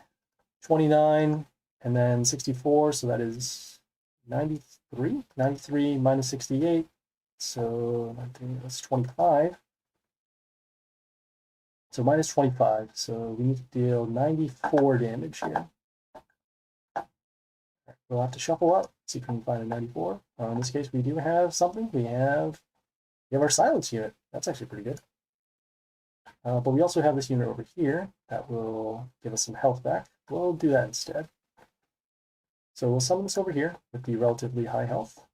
29, and then 64, so that is 93? 93 minus 68, so that's 25. So minus 25, so we need to deal 94 damage here. We'll have to shuffle up, see if we can find a 94. In this case, we do have something. We have our silence unit. That's actually pretty good. But we also have this unit over here that will give us some health back. We'll do that instead. So we'll summon this over here with the relatively high health.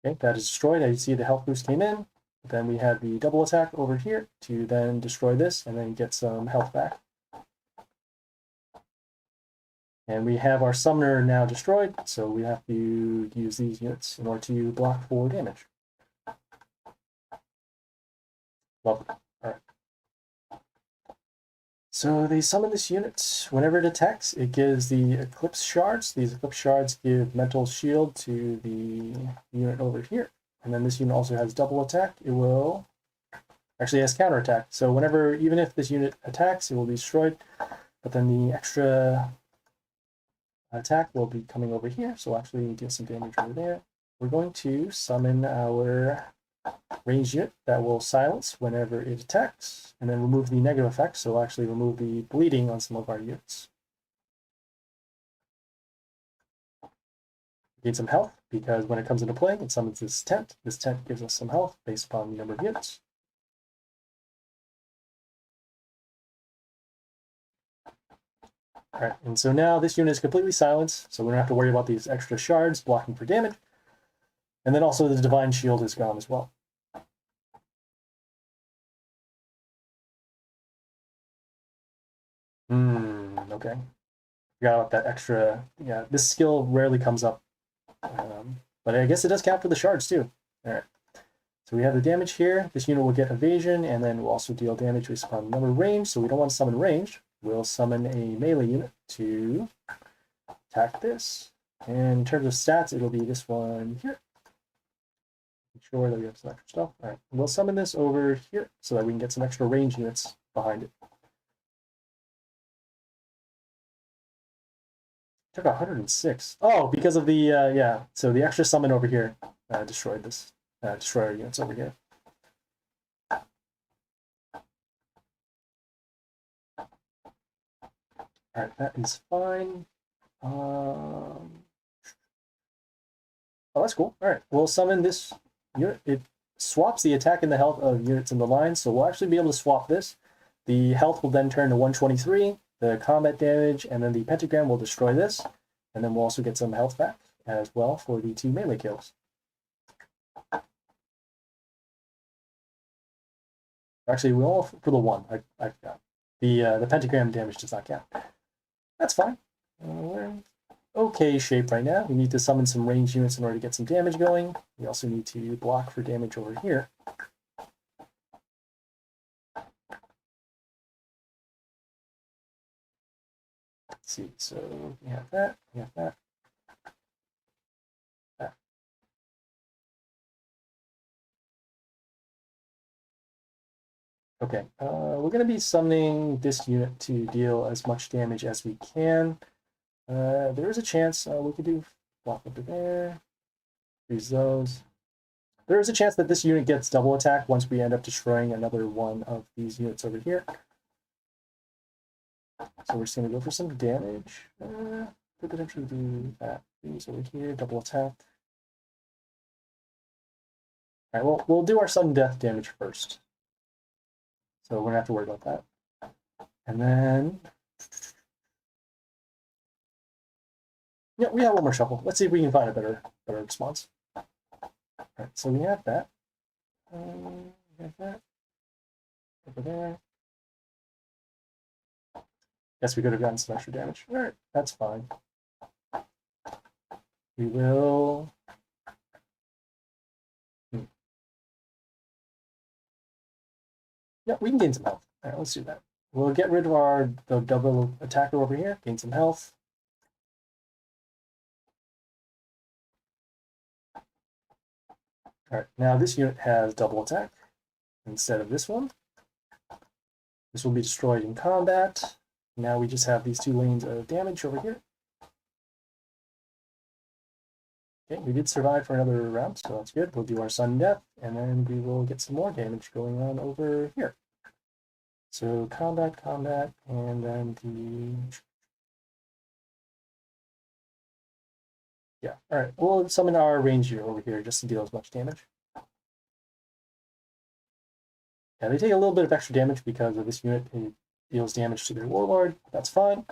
Okay, that is destroyed. As you see, the health boost came in. Then we have the double attack over here to then destroy this and then get some health back. And we have our summoner now destroyed, so we have to use these units in order to block for damage. Lovely. All right. So they summon this unit. Whenever it attacks, it gives the Eclipse Shards. These Eclipse Shards give Mental Shield to the unit over here. And then this unit also has double attack. It will actually has counter attack. So whenever, even if this unit attacks, it will be destroyed. But then the extra attack will be coming over here, so we'll actually deal some damage over there. We're going to summon our ranged unit that will silence whenever it attacks, and then remove the negative effect, so we'll actually remove the bleeding on some of our units. Gain some health, because when it comes into play, it summons this tent. This tent gives us some health based upon the number of units. All right, and so now this unit is completely silenced, so we don't have to worry about these extra shards blocking for damage. And then also the Divine Shield is gone as well. Okay. Forgot about that extra. Yeah, this skill rarely comes up. But I guess it does count for the shards too. All right. So we have the damage here. This unit will get evasion, and then we'll also deal damage based upon number range. So we don't want to summon ranged. We'll summon a melee unit to attack this. And in terms of stats, it'll be this one here. Make sure that we have some extra stuff. All right. We'll summon this over here so that we can get some extra range units behind it. Took 106. Oh, because of the, yeah. So the extra summon over here destroyed this. Destroy our units over here. All right, that is fine. Oh, that's cool. All right, we'll summon this unit. It swaps the attack and the health of units in the line, so we'll actually be able to swap this. The health will then turn to 123, the combat damage, and then the pentagram will destroy this. And then we'll also get some health back as well for the 2 melee kills. Actually, we all for the 1. I forgot. The pentagram damage does not count. That's fine. We're in okay shape right now. We need to summon some ranged units in order to get some damage going. We also need to block for damage over here. Let's see. So we have that. We have that. Okay, we're going to be summoning this unit to deal as much damage as we can. There is a chance we could do block over there, use those. There is a chance that this unit gets double attack once we end up destroying another one of these units over here. So we're just going to go for some damage. Could potentially do that. These over here, double attack. All right, well, we'll do our sudden death damage first. So we're going to have to worry about that. And then, yeah, we have one more shuffle. Let's see if we can find a better response. All right, so we have that. We have that over there. Guess we could have gotten some extra damage. All right, that's fine. We will. Yeah, we can gain some health. All right, let's do that. We'll get rid of the double attacker over here, gain some health. All right, now this unit has double attack instead of this one. This will be destroyed in combat. Now we just have these 2 lanes of damage over here. Okay, we did survive for another round, so that's good. We'll do our sudden death, and then we will get some more damage going on over here. So combat, and then the... Yeah, alright, we'll summon our ranger over here just to deal as much damage. Yeah, they take a little bit of extra damage because of this unit. It deals damage to their warlord. That's fine.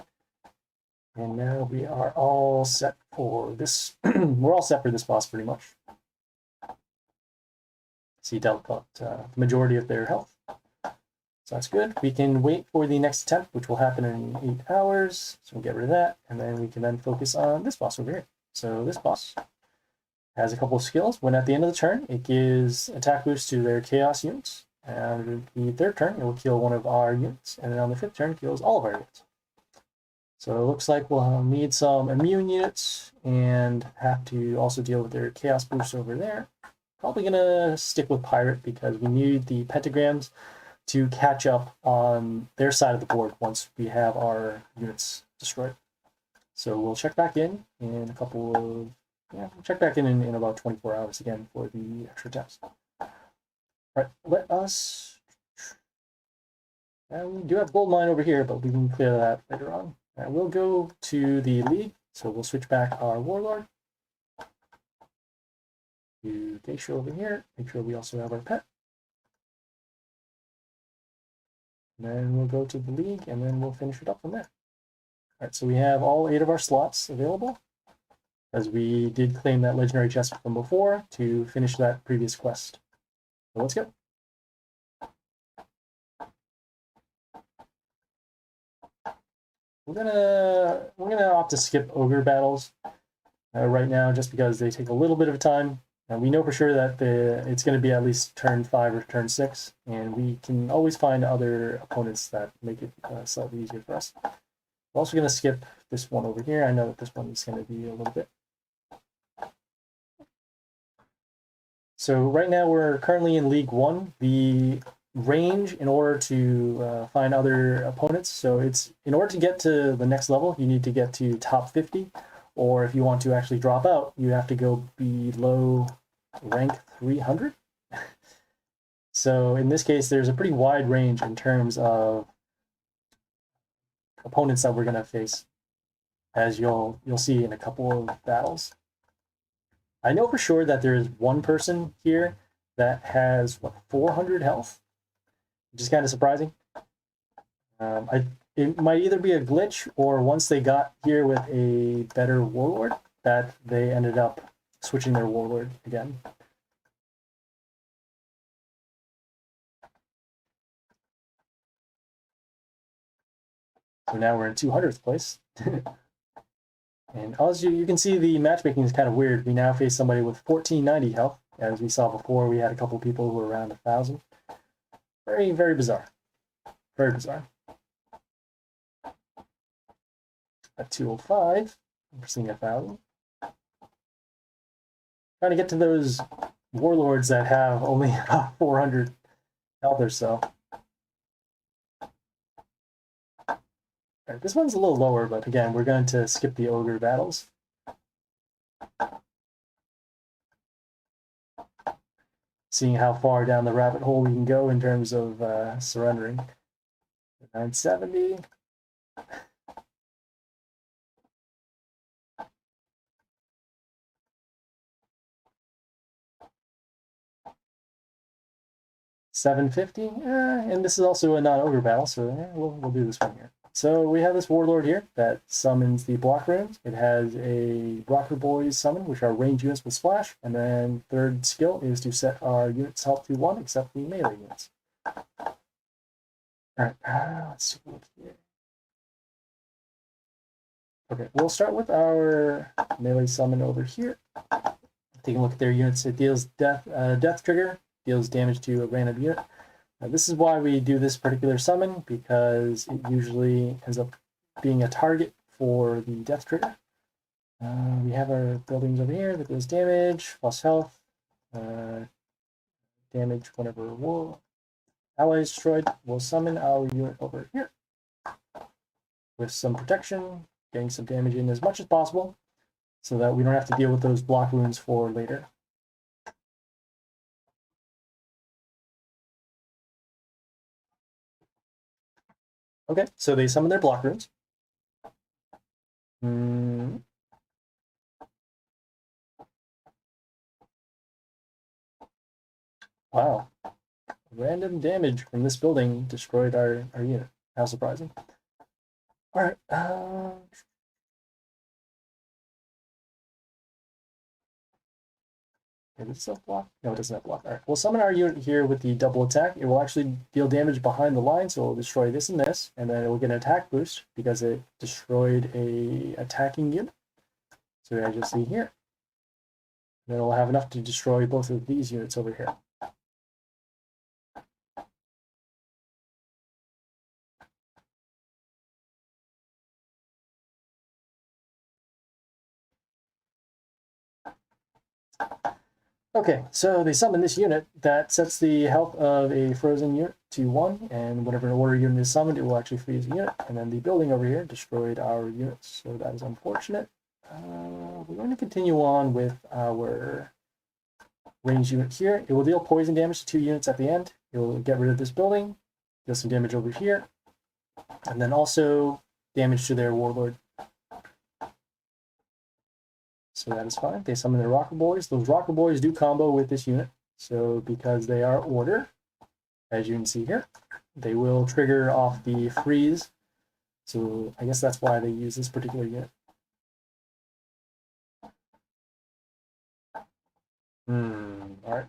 And now we are all set for this. We're all set for this boss pretty much. See, dealt about the majority of their health. So that's good. We can wait for the next attempt, which will happen in 8 hours. So we'll get rid of that. And then we can then focus on this boss over here. So this boss has a couple of skills. When at the end of the turn, it gives attack boost to their chaos units. And the 3rd turn, it will kill one of our units. And then on the 5th turn, it kills all of our units. So it looks like we'll need some immune units and have to also deal with their chaos boost over there. Probably going to stick with pirate because we need the pentagrams to catch up on their side of the board once we have our units destroyed. So we'll check back in a couple of... Yeah, we'll check back in about 24 hours again for the extra attempts. Right, let us... And we do have gold mine over here, but we can clear that later on. And we'll go to the league, so we'll switch back our warlord to Geisha over here. Make sure we also have our pet. And then we'll go to the league, and then we'll finish it up from there. All right, so we have all 8 of our slots available, as we did claim that legendary chest from before to finish that previous quest. So let's go. We're gonna opt to skip ogre battles right now, just because they take a little bit of time. And we know for sure that it's going to be at least turn 5 or turn 6, and we can always find other opponents that make it slightly easier for us. We're also going to skip this one over here. I know that this one is going to be a little bit. So right now we're currently in League 1. The range in order to find other opponents. So it's in order to get to the next level, you need to get to top 50, or if you want to actually drop out, you have to go below rank 300. So in this case, there's a pretty wide range in terms of opponents that we're going to face, as you'll see in a couple of battles. I know for sure that there is one person here that has, what, 400 health? Which is kind of surprising. It might either be a glitch, or once they got here with a better warlord, that they ended up switching their warlord again. So now we're in 200th place. And as you can see, the matchmaking is kind of weird. We now face somebody with 1490 health. As we saw before, we had a couple people who were around 1,000. Very, very bizarre. Very bizarre. At 205, we're seeing 1,000. Trying to get to those warlords that have only about 400 health or so. Right, this one's a little lower, but again, we're going to skip the ogre battles. Seeing how far down the rabbit hole we can go in terms of surrendering. 970. $750, and this is also a non-ogre battle, so we'll do this one here. So we have this warlord here that summons the block runes. It has a Blocker Boys summon, which are range units with splash, and then 3rd skill is to set our units' health to 1, except the melee units. All right, let's take a look here. Okay, we'll start with our melee summon over here. Taking a look at their units, it deals death trigger, deals damage to a random unit. Now, this is why we do this particular summon, because it usually ends up being a target for the death trigger. We have our buildings over here that does damage, plus health, damage whenever ally is destroyed, we'll summon our unit over here with some protection, getting some damage in as much as possible so that we don't have to deal with those block wounds for later. Okay, so they summon their block runes. Wow. Random damage from this building destroyed our unit. How surprising. Alright. Does it still block? No, it doesn't have block. Alright, we'll summon our unit here with the double attack. It will actually deal damage behind the line, so it will destroy this and this, and then it will get an attack boost because it destroyed a attacking unit. So as you'll see here. Then it'll have enough to destroy both of these units over here. Okay, so they summon this unit that sets the health of a frozen unit to 1, and whenever an order unit is summoned, it will actually freeze the unit. And then the building over here destroyed our units, so that is unfortunate. We're going to continue on with our ranged unit here. It will deal poison damage to 2 units at the end. It will get rid of this building, deal some damage over here, and then also damage to their warlord. So that is fine. They summon their Rocker Boys. Those Rocker Boys do combo with this unit. So because they are order, as you can see here, they will trigger off the freeze. So I guess that's why they use this particular unit. Alright.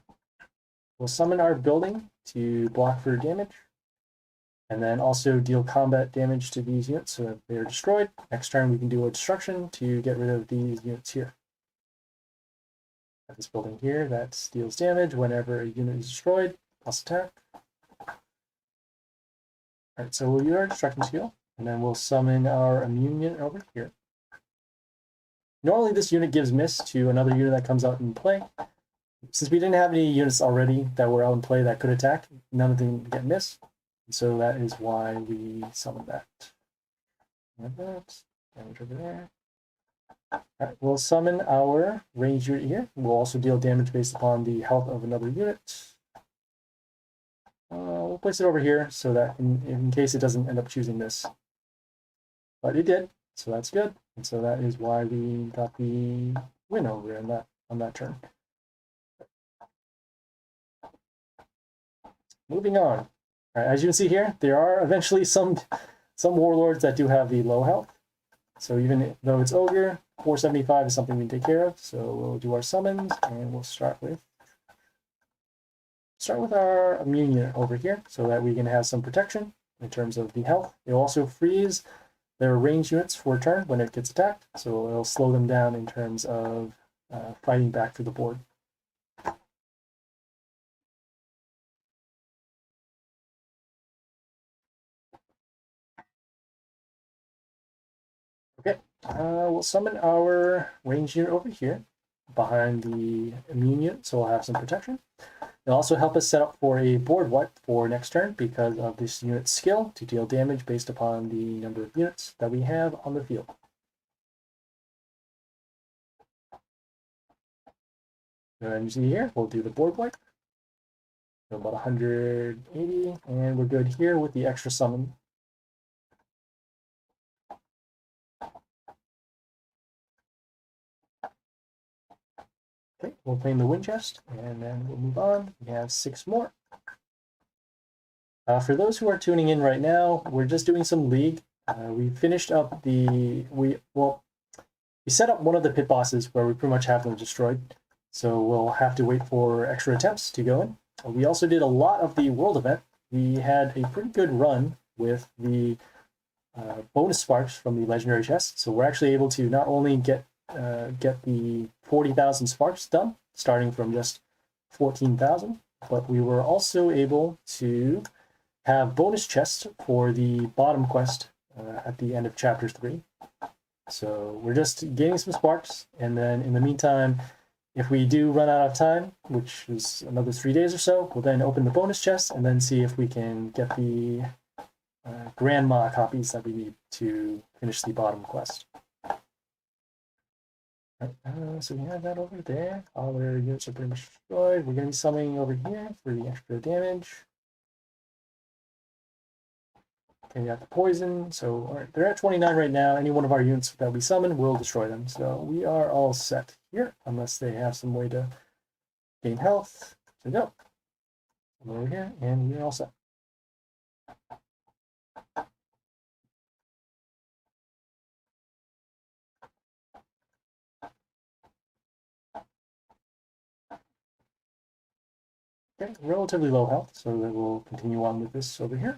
We'll summon our building to block for damage. And then also deal combat damage to these units so that they are destroyed. Next turn we can do a destruction to get rid of these units here. This building here that deals damage whenever a unit is destroyed, plus attack. Alright, so we'll use our destruction skill, and then we'll summon our immune unit over here. Normally this unit gives miss to another unit that comes out in play. Since we didn't have any units already that were out in play that could attack, none of them get miss. So that is why we summon that. And that, damage over there. Alright, we'll summon our ranged unit here. We'll also deal damage based upon the health of another unit. We'll place it over here so that in case it doesn't end up choosing this. But it did, so that's good. And so that is why we got the win over on that turn. Moving on. Alright, as you can see here, there are eventually some warlords that do have the low health. So even though it's ogre, 475 is something we can take care of. So we'll do our summons, and we'll start with our immune unit over here so that we can have some protection in terms of the health. It'll also freeze their ranged units for a turn when it gets attacked, so it'll slow them down in terms of fighting back to the board. Okay, we'll summon our ranged unit over here behind the immune unit, so we'll have some protection. It'll also help us set up for a board wipe for next turn because of this unit's skill to deal damage based upon the number of units that we have on the field. And you see here, we'll do the board wipe. So about 180, and we're good here with the extra summon. Okay, we'll claim the wind chest, and then we'll move on. We have 6 more. For those who are tuning in right now, we're just doing some League. We finished up we set up one of the pit bosses where we pretty much have them destroyed. So we'll have to wait for extra attempts to go in. We also did a lot of the world event. We had a pretty good run with the bonus sparks from the legendary chest. So we're actually able to not only get the 40,000 sparks done, starting from just 14,000, but we were also able to have bonus chests for the bottom quest at the end of chapter 3. So we're just getting some sparks, and then in the meantime, If we do run out of time, which is another 3 days or so, we'll then open the bonus chest and then see if we can get the grandma copies that we need to finish the bottom quest. So we have that over there. All our units are pretty much destroyed. We're going to be summoning over here for the extra damage. Okay, we got the poison. So all right, they're at 29 right now. Any one of our units that we summon will destroy them. So we are all set here, unless they have some way to gain health. So go. Come over here, and we're all set. Okay, relatively low health, so then we'll continue on with this over here.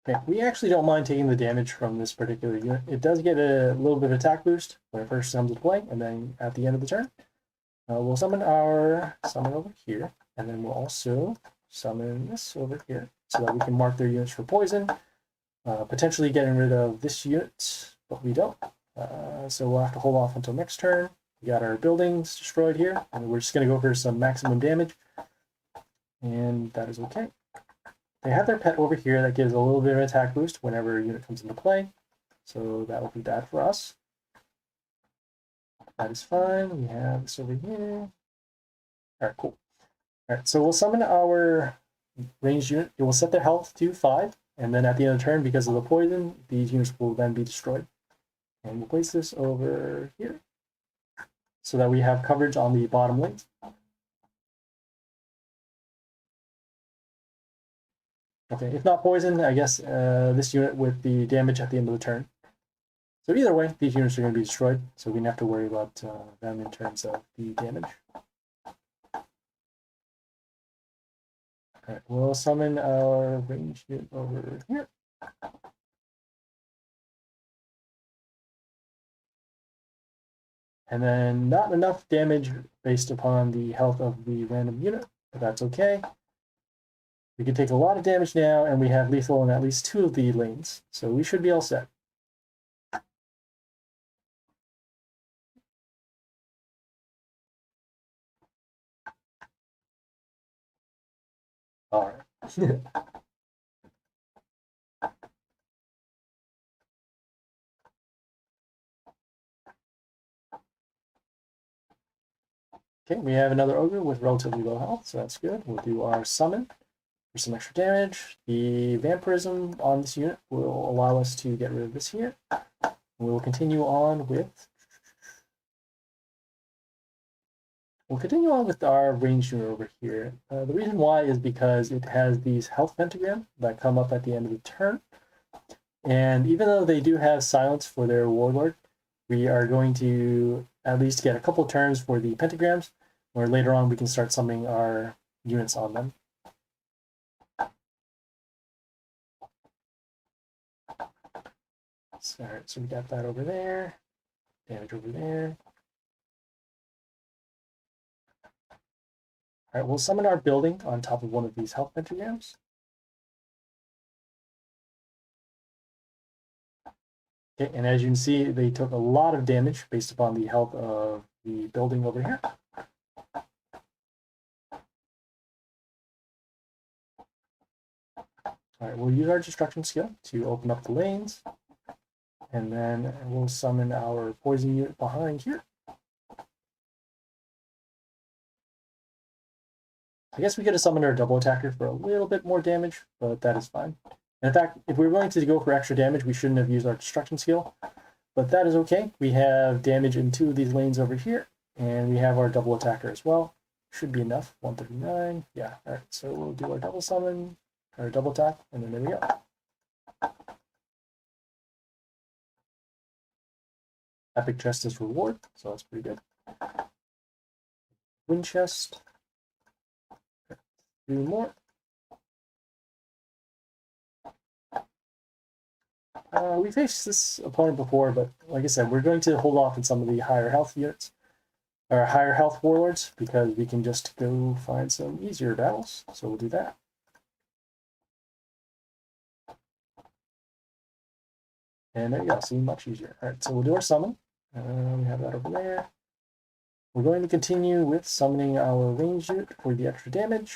Okay, we actually don't mind taking the damage from this particular unit. It does get a little bit of attack boost when it first comes into play, and then at the end of the turn, we'll summon our summon over here, and then we'll also summon this over here, so that we can mark their units for poison, potentially getting rid of this unit, but we don't. So we'll have to hold off until next turn. We got our buildings destroyed here, and we're just going to go for some maximum damage, and that is okay. They have their pet over here that gives a little bit of attack boost whenever a unit comes into play, so that will be bad for us. That is fine. We have this over here. All right, cool. All right, so we'll summon our ranged unit. It will set their health to 5, and then at the end of the turn, because of the poison, these units will then be destroyed. And we'll place this over here so that we have coverage on the bottom lanes. Okay, if not poison, I guess this unit with the damage at the end of the turn. So either way, these units are going to be destroyed, so we don't have to worry about them in terms of the damage. Alright, we'll summon our ranged unit over here. And then not enough damage based upon the health of the random unit, but that's okay. We can take a lot of damage now, and we have lethal in at least 2 of the lanes, so we should be all set. All right. Okay, we have another ogre with relatively low health, so that's good. We'll do our summon for some extra damage. The vampirism on this unit will allow us to get rid of this here. We will continue on with our ranged unit over here. The reason why is because it has these health pentagrams that come up at the end of the turn. And even though they do have silence for their warlord, we are going to at least get a couple turns for the pentagrams, where later on we can start summoning our units on them. All right, so we got that over there, damage over there. All right, we'll summon our building on top of one of these health pentagrams. Okay, and as you can see, they took a lot of damage based upon the health of the building over here. All right, we'll use our destruction skill to open up the lanes, and then we'll summon our poison unit behind here. I guess we could have summoned our double attacker for a little bit more damage, but that is fine. And in fact, if we were willing to go for extra damage, we shouldn't have used our destruction skill, but that is okay. We have damage in 2 of these lanes over here, and we have our double attacker as well. Should be enough. 139. Yeah, all right, so we'll do our double summon, our double attack, and then there we go. Epic chest is reward, so that's pretty good. Wind chest. 3 more. We faced this opponent before, but like I said, we're going to hold off on some of the higher health units, or higher health warlords, because we can just go find some easier battles. So we'll do that. And there you go, see, much easier. All right, so we'll do our summon. We have that over there. We're going to continue with summoning our ranged unit for the extra damage.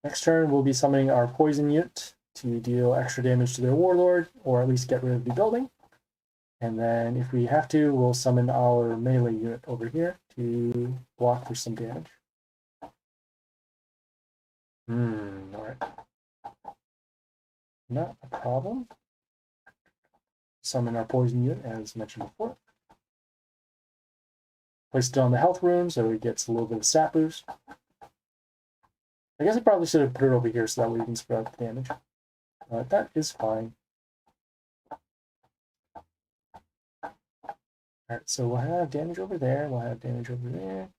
Next turn, we'll be summoning our poison unit to deal extra damage to their warlord, or at least get rid of the building. And then if we have to, we'll summon our melee unit over here to block for some damage. Alright. Not a problem. Summon our poison unit, as mentioned before. Place it on the health rune so it gets a little bit of stat boost. I guess I probably should have put it over here so that way we can spread out the damage. That is fine. Alright, so we'll have damage over there, we'll have damage over there.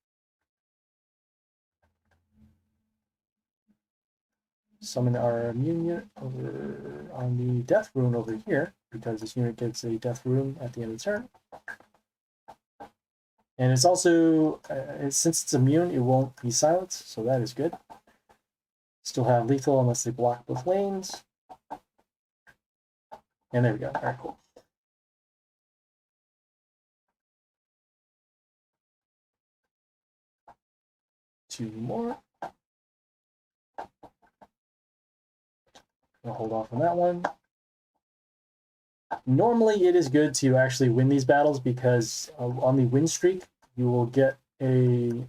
Summon our immune unit over on the death rune over here, because this unit gets a death rune at the end of the turn. And it's also, since it's immune, it won't be silenced, so that is good. Still have lethal unless they block both lanes. And there we go. All right, cool. Two more. I'll hold off on that one. Normally, it is good to actually win these battles because on the win streak, you'll get a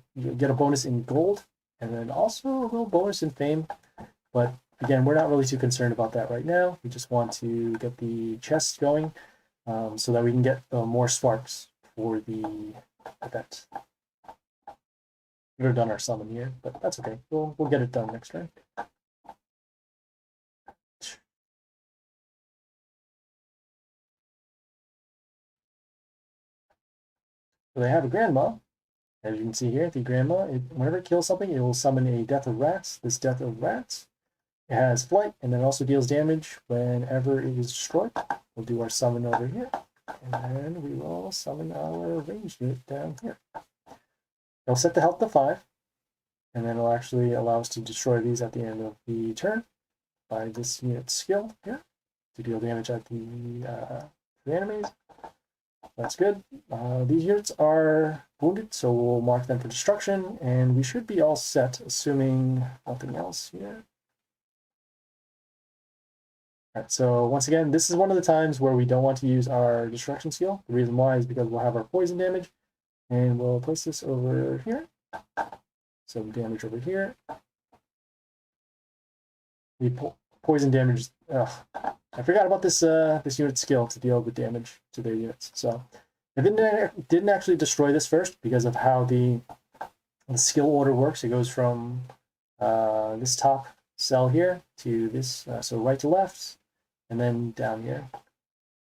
bonus in gold and then also a little bonus in fame. But again, we're not really too concerned about that right now. We just want to get the chest going so that we can get more sparks for the event. We would have done our summon here, but that's okay. We'll get it done next turn. So they have a grandma. As you can see here, the grandma, whenever it kills something, it will summon a Death of Rats. This Death of Rats, it has flight, and then also deals damage whenever it is destroyed. We'll do our summon over here, and then we will summon our ranged unit down here. It'll set the health to 5, and then it'll actually allow us to destroy these at the end of the turn by this unit's skill here to deal damage at the enemies. That's good. These units are wounded, so we'll mark them for destruction, and we should be all set, assuming nothing else here. All right, so once again, this is one of the times where we don't want to use our destruction skill. The reason why is because we'll have our poison damage, and we'll place this over here. So damage over here. The poison damage. I forgot about this this unit's skill to deal with damage to their units. So it didn't actually destroy this first because of how the skill order works. It goes from this top cell here to this, so right to left, and then down here.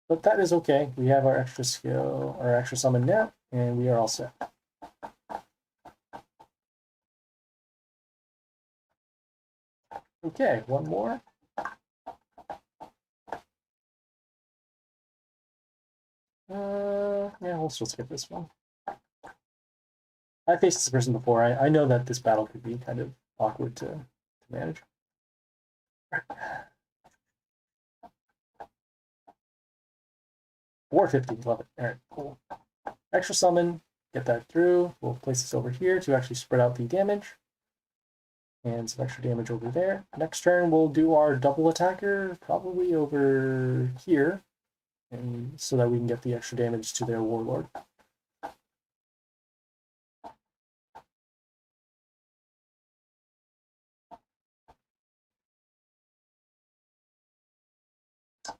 But that is okay. We have our extra skill, our extra summon now, and we are all set. Okay, one more. Yeah, we'll still skip this one. I faced this person before. I know that this battle could be kind of awkward to manage. Right. 450, love it. All right, cool. Extra summon, get that through. We'll place this over here to actually spread out the damage. And some extra damage over there. Next turn, we'll do our double attacker, probably over here, and so that we can get the extra damage to their warlord.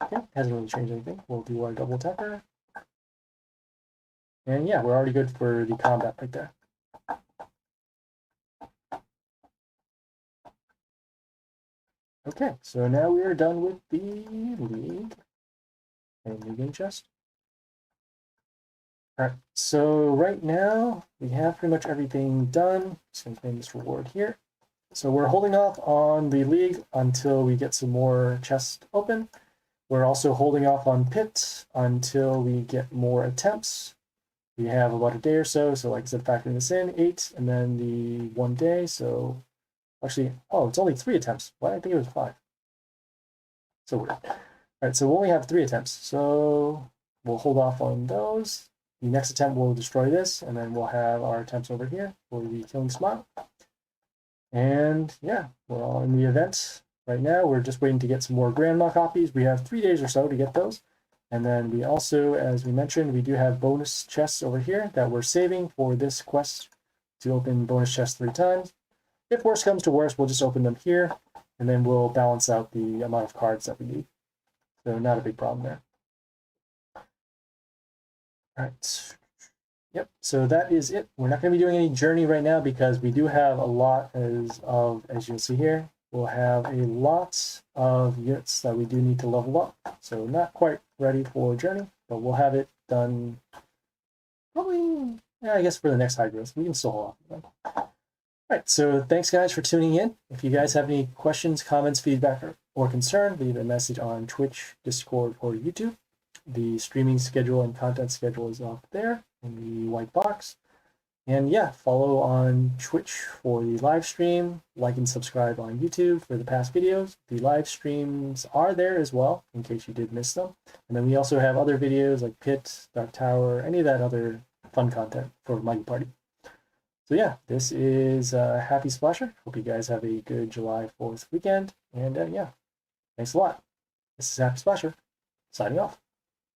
Okay, hasn't really changed anything. We'll do our double attacker. And yeah, we're already good for the combat right there. Okay, so now we are done with the league and new game chest. Alright, so right now we have pretty much everything done. Just gonna claim this reward here. So we're holding off on the league until we get some more chests open. We're also holding off on pit until we get more attempts. We have about a day or so, so like I said, factoring this in, 8, and then the 1 day, so actually, oh, it's only 3 attempts. Why did I think it was 5? So weird. All right, so we'll only have 3 attempts. So we'll hold off on those. The next attempt will destroy this, and then we'll have our attempts over here for the Killing Smile. And yeah, we're all in the event right now. We're just waiting to get some more Grandma copies. We have 3 days or so to get those. And then we also, as we mentioned, we do have bonus chests over here that we're saving for this quest to open bonus chests 3 times. If worse comes to worse, we'll just open them here, and then we'll balance out the amount of cards that we need. So not a big problem there. All right. Yep, so that is it. We're not going to be doing any journey right now because we do have a lot as you'll see here. We'll have a lot of units that we do need to level up. So not quite ready for journey, but we'll have it done probably, yeah, I guess for the next high growth. We can still hold off. All right, so thanks guys for tuning in. If you guys have any questions, comments, feedback, or concern, leave a message on Twitch, Discord, or YouTube. The streaming schedule and content schedule is up there in the white box. And yeah, follow on Twitch for the live stream, like and subscribe on YouTube for the past videos. The live streams are there as well, in case you did miss them. And then we also have other videos like Pit, Dark Tower, any of that other fun content for Mighty Party. So yeah, this is Happy Splasher. Hope you guys have a good July 4th weekend. And yeah, thanks a lot. This is Happy Splasher, signing off.